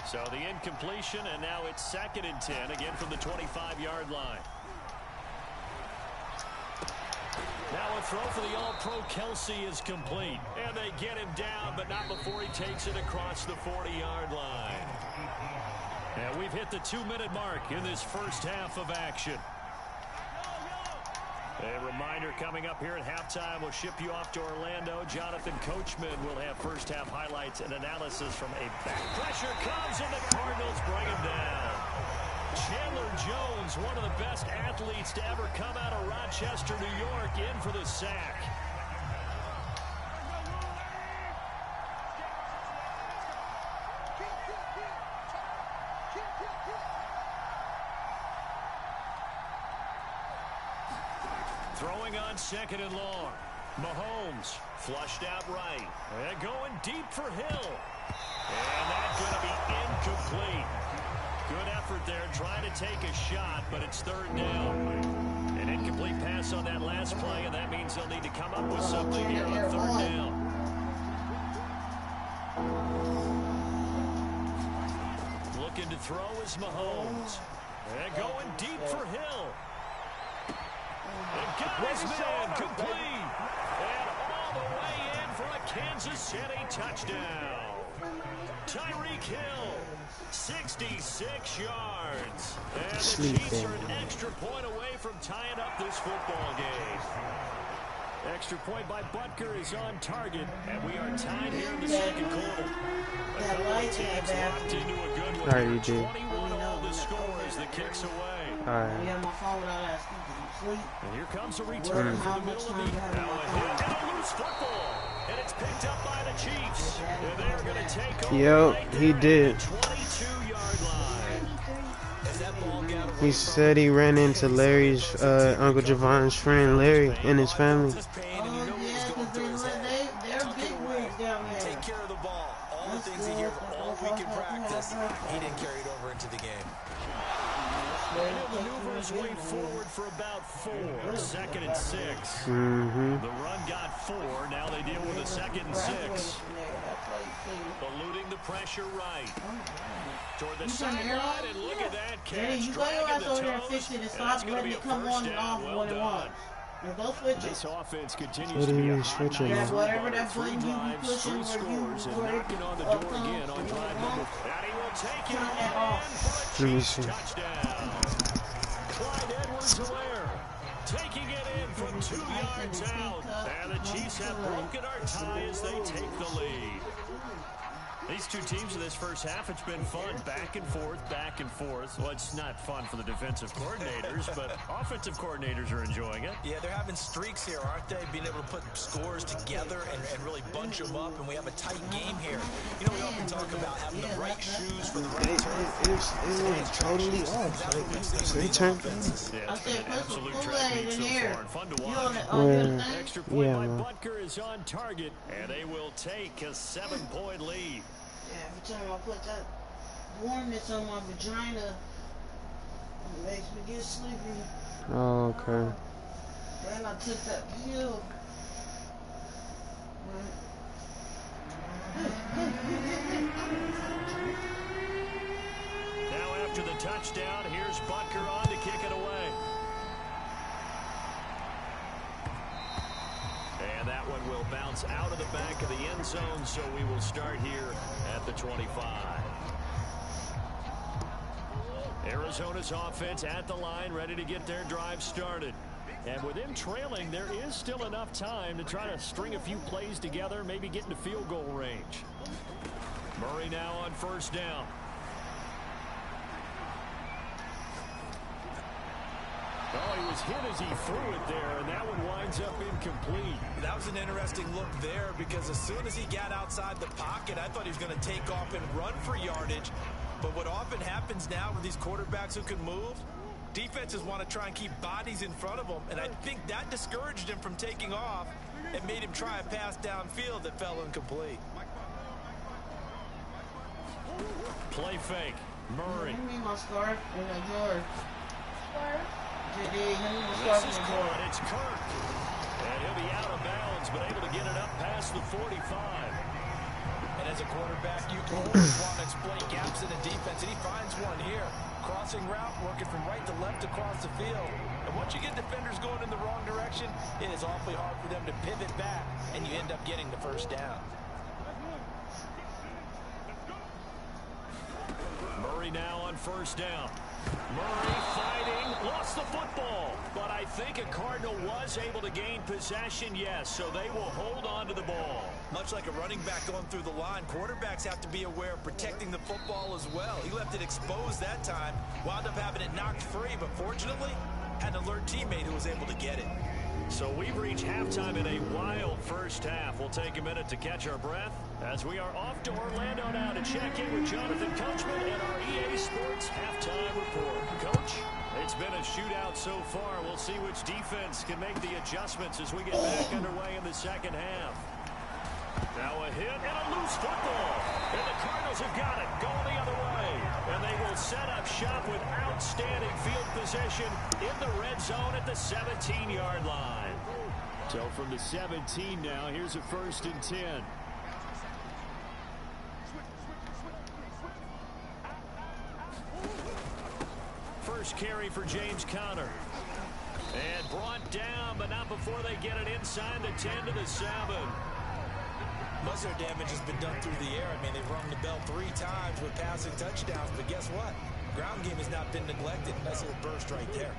So the incompletion, and now it's 2nd and 10, again from the 25-yard line. Now a throw for the All-Pro Kelsey is complete. And they get him down, but not before he takes it across the 40-yard line. And we've hit the 2-minute mark in this first half of action. A reminder coming up here at halftime, we'll ship you off to Orlando. Jonathan Coachman will have first half highlights and analysis from a back. Pressure comes and the Cardinals bring him down. Chandler Jones, one of the best athletes to ever come out of Rochester, New York, in for the sack. Throwing on 2nd and long. Mahomes flushed out right. And going deep for Hill. And that's going to be incomplete. Good effort there, trying to take a shot, but it's 3rd down. An incomplete pass on that last play, and that means they'll need to come up with something here on 3rd down. Looking to throw is Mahomes. And going deep for Hill. And got his man complete. And all the way in for a Kansas City touchdown. Tyreek Hill, 66 yards. And the Chiefs are an extra point away from tying up this football game. Extra point by Butker is on target, and we are tied here in the 2nd quarter. A couple of teams locked into a good one. All right, you did. 21-all the score as the kicks away. All right. And here comes a return from the middle of the now a hit and a loose football. And it's picked up by the Chiefs. And they're going to take over. Yep, he did. 22-yard line. He said he ran into Larry's, Uncle Javon's friend Larry and his family. Take care of the ball. All the things he hears all week in practice, he didn't carry it over into the game. And he'll maneuver his way forward for about 4. 2nd and 6. The run got 4. Now they deal with a 2nd and 6. Eluding the pressure right. Toward the sideline, and look at that catch. Dragging the toes. That's going to be a 1st down. Well done. This offense continues What to do be you a mean hot switching? night. Yeah, whatever that Three button you be drives, pushing three where scores, you and knocking on the door again on drive number 4. And he will take it that all off. in for a Let me Chiefs see. touchdown. Clyde Edwards-Helaire taking it in from 2 yards out. And the Chiefs have broken our tie as they take the lead. These two teams in this first half, it's been fun. Back and forth, back and forth. Well, it's not fun for the defensive coordinators, but offensive coordinators are enjoying it. Yeah, they're having streaks here, aren't they? Being able to put scores together and really bunch them up, and we have a tight game here. You know, we often talk about having the right shoes for the right turf. It was totally off. Like, they turned on. Yeah, it's been an absolute track meet so far and fun to watch. Well, Extra point yeah, by man. Butker is on target, and they will take a 7-point lead. Yeah, every time I put that warmness on my vagina, it makes me get sleepy. Oh, okay. Then I took that pill. Now after the touchdown, here's Butker on to kick it away. And that one will bounce out of the back of the end zone, so we will start here at the 25. Arizona's offense at the line, ready to get their drive started. And with them trailing, there is still enough time to try to string a few plays together, maybe get into field goal range. Murray now on first down. Oh, he was hit as he threw it there, and that one winds up incomplete. That was an interesting look there because as soon as he got outside the pocket, I thought he was going to take off and run for yardage. But what often happens now with these quarterbacks who can move, defenses want to try and keep bodies in front of them, and I think that discouraged him from taking off and made him try a pass downfield that fell incomplete. Play fake. Murray. Give me my scarf and a drawer. This is caught. It's Kirk. And he'll be out of bounds, but able to get it up past the 45. And as a quarterback, you always want to exploit gaps in the defense, and he finds one here. Crossing route, working from right to left across the field. And once you get defenders going in the wrong direction, it is awfully hard for them to pivot back, and you end up getting the first down. Murray now on first down. Murray fighting, lost the football. But I think a Cardinal was able to gain possession, yes, so they will hold on to the ball. Much like a running back going through the line, quarterbacks have to be aware of protecting the football as well. He left it exposed that time, wound up having it knocked free, but fortunately, had an alert teammate who was able to get it. So we've reached halftime in a wild first half. We'll take a minute to catch our breath as we are off to Orlando now to check in with Jonathan Coachman and our EA Sports halftime report. Coach, it's been a shootout so far. We'll see which defense can make the adjustments as we get back underway in the second half. Now a hit and a loose football. And the Cardinals have got it, going the other way. And they will set up shop with outstanding field position in the red zone at the 17-yard line. So from the 17 now, here's a 1st and 10. First carry for James Conner. And brought down, but not before they get it inside the 10 to the 7. Most of their damage has been done through the air. I mean, they've rung the bell 3 times with passing touchdowns, but guess what? Ground game has not been neglected. Nice little burst right there.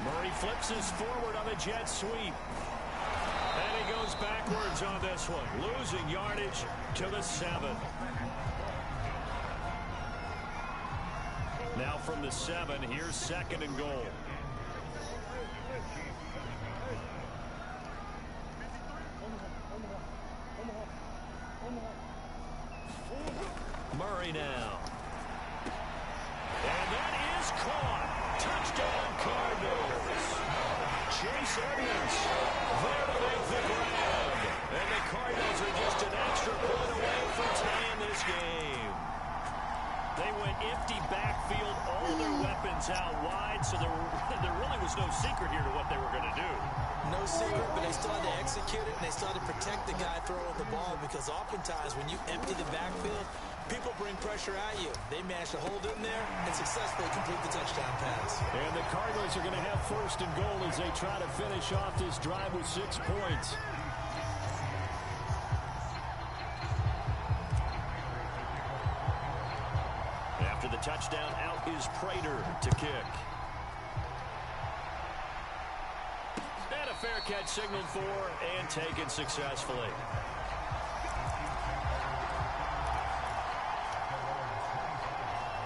Murray flips his forward on the jet sweep. And he goes backwards on this one, losing yardage to the 7. Now from the 7, here's 2nd and goal. Murray now. And that is caught. Touchdown Cardinals. Chase Edmonds there to make the grab. And the Cardinals are just an extra point away from tying this game. They went empty backfield, all their weapons Runs out wide, so there really was no secret here to what they were going to do. No secret, but they still had to execute it, and they still had to protect the guy throwing the ball, because oftentimes when you empty the backfield, people bring pressure at you. They managed to hold in there and successfully complete the touchdown pass. And the Cardinals are going to have first and goal as they try to finish off this drive with 6 points. After the touchdown, out is Prater to kick. And a fair catch signaled for and taken successfully.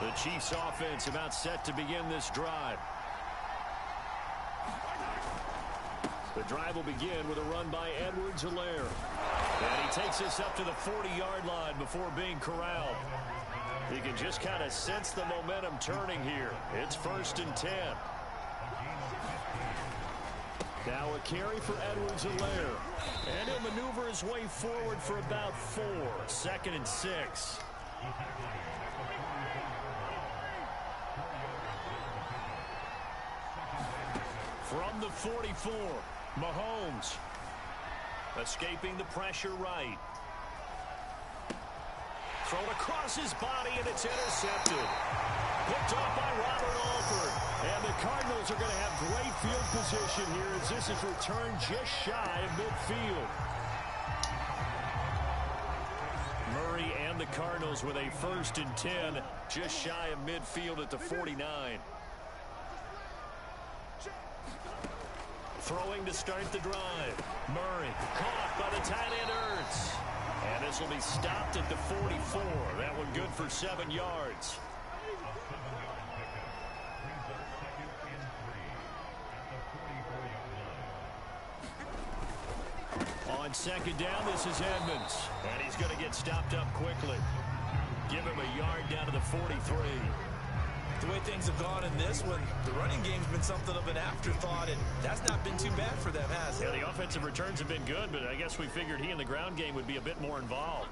The Chiefs offense about set to begin this drive. The drive will begin with a run by Edwards-Helaire. And he takes us up to the 40-yard line before being corralled. You can just kind of sense the momentum turning here. It's 1st and 10. Now a carry for Edwards-Helaire. And he'll maneuver his way forward for about 4. 2nd and 6. From the 44, Mahomes. Escaping the pressure right. Thrown across his body, and it's intercepted. Picked off by Robert Alford. And the Cardinals are going to have great field position here as this is returned just shy of midfield. Murray and the Cardinals with a 1st and 10, just shy of midfield at the 49. Throwing to start the drive. Murray caught by the tight end Ertz. And this will be stopped at the 44. That one good for 7 yards. On 2nd down, this is Edmonds. And he's going to get stopped up quickly. Give him a yard down to the 43. The way things have gone in this one, the running game's been something of an afterthought, and that's not been too bad for them, has it? Yeah, the offensive returns have been good, but I guess we figured he in the ground game would be a bit more involved.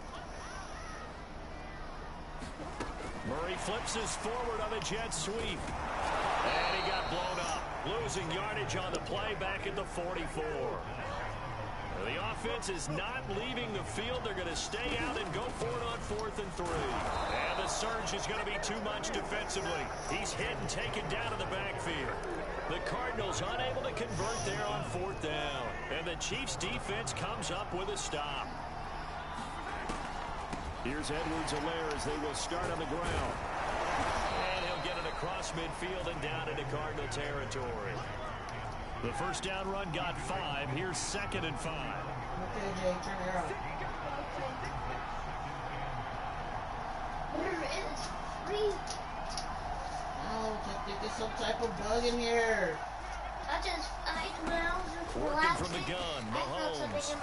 Murray flips his forward on a jet sweep. And he got blown up. Losing yardage on the play back at the 44. The offense is not leaving the field. They're going to stay out and go for it on 4th and 3. And the surge is going to be too much defensively. He's hit and taken down to the backfield. The Cardinals unable to convert there on 4th down. And the Chiefs defense comes up with a stop. Here's Edwards-Helaire as they will start on the ground. And he'll get it across midfield and down into Cardinal territory. The 1st down run got 5. Here's 2nd and 5. Okay, Jay, turn it off. Oh, I think there's some type of bug in here. Working from the gun, Mahomes.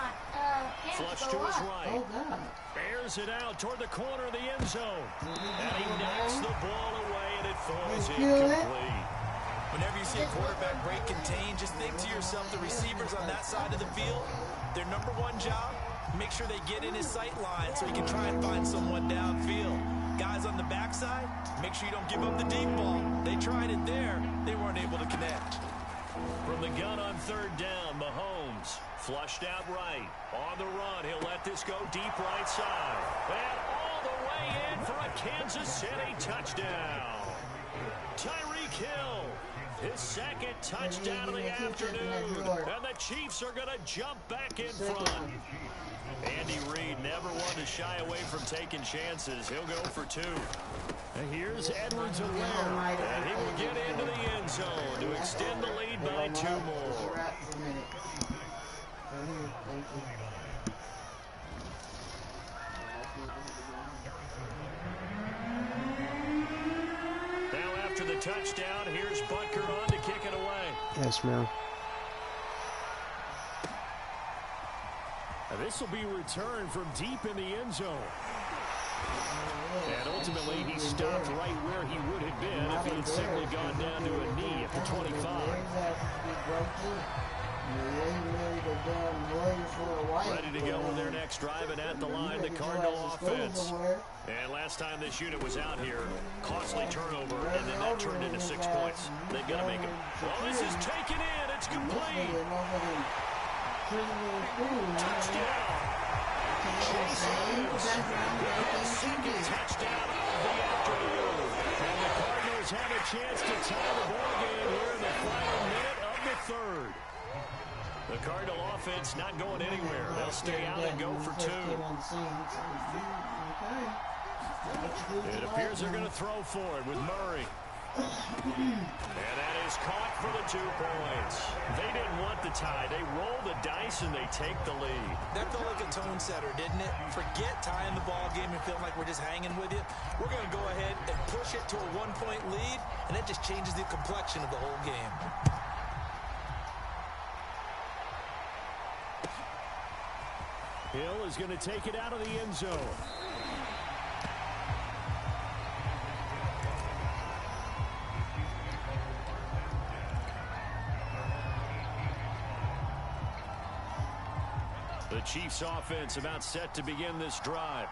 Flush to his right. Oh, God. Bears it out toward the corner of the end zone. And he knocks the ball away, and it falls incomplete. Whenever you see a quarterback break contain, just think to yourself, the receivers on that side of the field, their #1 job, make sure they get in his sight line so he can try and find someone downfield. Guys on the backside, make sure you don't give up the deep ball. They tried it there. They weren't able to connect. From the gun on 3rd down, Mahomes flushed out right. On the run, he'll let this go deep right side. And all the way in for a Kansas City touchdown. Tyreek Hill. His 2nd touchdown of the afternoon. And the Chiefs are going to jump back in front. Andy Reid never one to shy away from taking chances. He'll go for 2. And here's Edwards-Helaire. And he will get into the end zone to extend the lead by 2 more. After the touchdown, here's Butker on to kick it away. Yes, man. This will be returned from deep in the end zone. And ultimately, he stopped right where he would have been if he had simply gone down to a knee at the 25. Ready to go with their next drive, and at the line, the Cardinal offense. And last time this unit was out here, costly turnover, and then that turned into 6 points. They've got to make them. Well, this is taken in. It's complete. Touchdown. Second touchdown of the afternoon. And the Cardinals have a chance to tie the ball game here in the final minute of the third. The Cardinal offense not going anywhere. They'll stay out and go for 2. It appears they're going to throw for it with Murray. And that is caught for the 2 points. They didn't want the tie. They roll the dice and they take the lead. That felt like a tone setter, didn't it? Forget tying the ball game and feeling like we're just hanging with you. We're going to go ahead and push it to a 1-point lead, and that just changes the complexion of the whole game. Hill is going to take it out of the end zone. The Chiefs offense about set to begin this drive.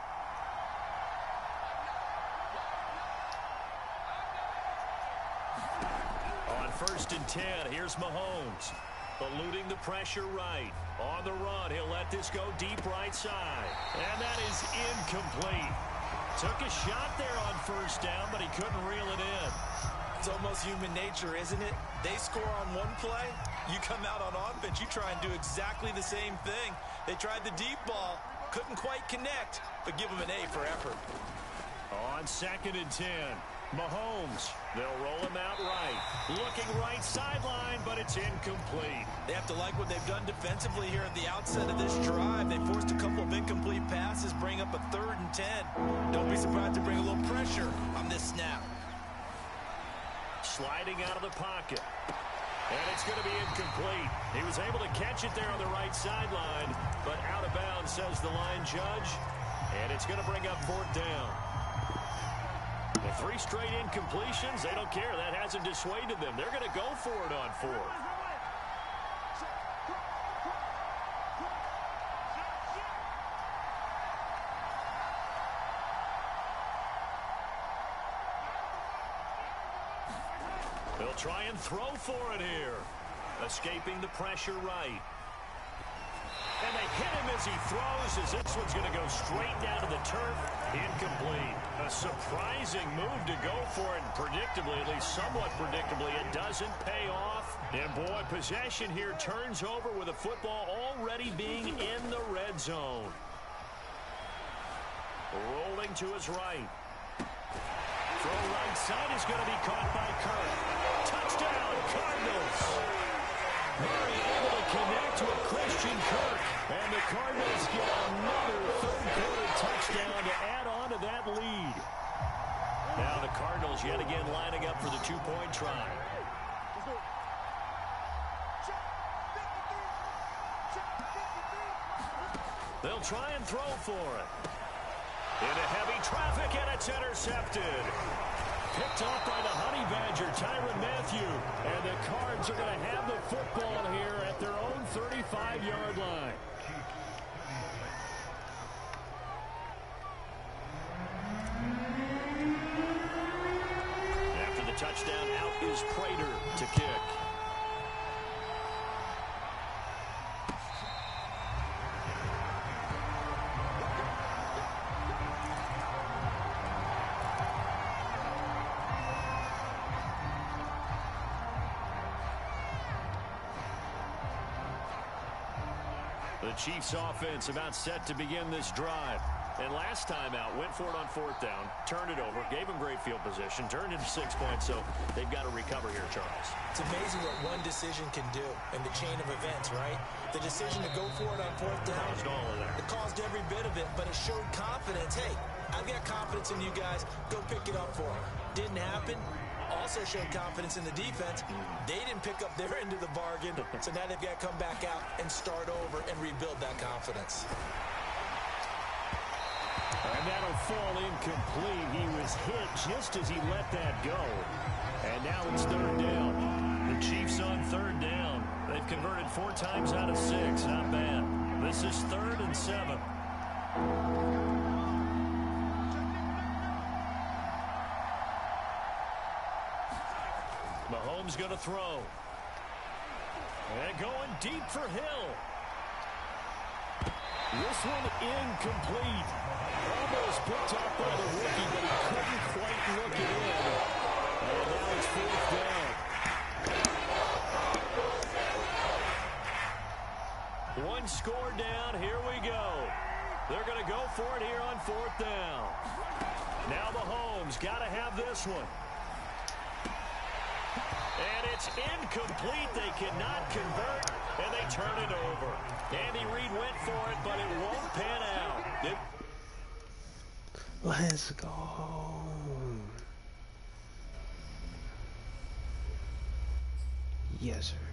On 1st and 10, here's Mahomes. Eluding the pressure right. On the run, he'll let this go deep right side. And that is incomplete. Took a shot there on 1st down, but he couldn't reel it in. It's almost human nature, isn't it? They score on one play, you come out on offense, you try and do exactly the same thing. They tried the deep ball, couldn't quite connect, but give them an A for effort. On 2nd and 10, Mahomes. They'll roll him out right. Looking right sideline, but it's incomplete. They have to like what they've done defensively here at the outset of this drive. They forced a couple of incomplete passes, bring up a 3rd and 10. Don't be surprised to bring a little pressure on this snap. Sliding out of the pocket. And it's going to be incomplete. He was able to catch it there on the right sideline, but out of bounds, says the line judge. And it's going to bring up 4th down. The 3 straight incompletions, they don't care. That hasn't dissuaded them. They're going to go for it on 4th. They'll try and throw for it here. Escaping the pressure right. And they hit him as he throws, as this one's going to go straight down to the turf. Incomplete. A surprising move to go for it, and predictably, at least somewhat predictably, it doesn't pay off. And boy, possession here turns over with the football already being in the red zone. Rolling to his right. Throw right side is going to be caught by Kirk. Touchdown, Cardinals. Murray able to connect to a Christian Kirk. And the Cardinals get another 3rd-quarter touchdown to add on to that lead. Now the Cardinals yet again lining up for the 2-point try. They'll try and throw for it. Into heavy traffic, and it's intercepted. Picked off by the Honey Badger, Tyrann Mathieu. And the Cards are going to have the football here at their own 35-yard line. After the touchdown, out is Prater to kick. The Chiefs offense about set to begin this drive. And last time out, went for it on 4th down, turned it over, gave them great field position, turned into 6 points, so they've got to recover here, Charles. It's amazing what one decision can do in the chain of events, right? The decision to go for it on 4th down, Caused all of that. it caused every bit of it, but it showed confidence. Hey, I've got confidence in you guys. Go pick it up for them. Didn't happen. Also showed confidence in the defense. They didn't pick up their end of the bargain, so now they've got to come back out and start over and rebuild that confidence. And that'll fall incomplete. He was hit just as he let that go. And now it's 3rd down. The Chiefs on 3rd down. They've converted 4 times out of 6. Not bad. This is 3rd and 7. Mahomes going to throw. And going deep for Hill. This one incomplete. Almost picked up by the rookie, but he couldn't quite look it in. And now it's 4th down. One score down. Here we go. They're going to go for it here on 4th down. Now Mahomes got to have this one. And it's incomplete. They cannot convert, and they turn it over. Andy Reid went for it, but it won't pan out. Let's go. Yes, sir.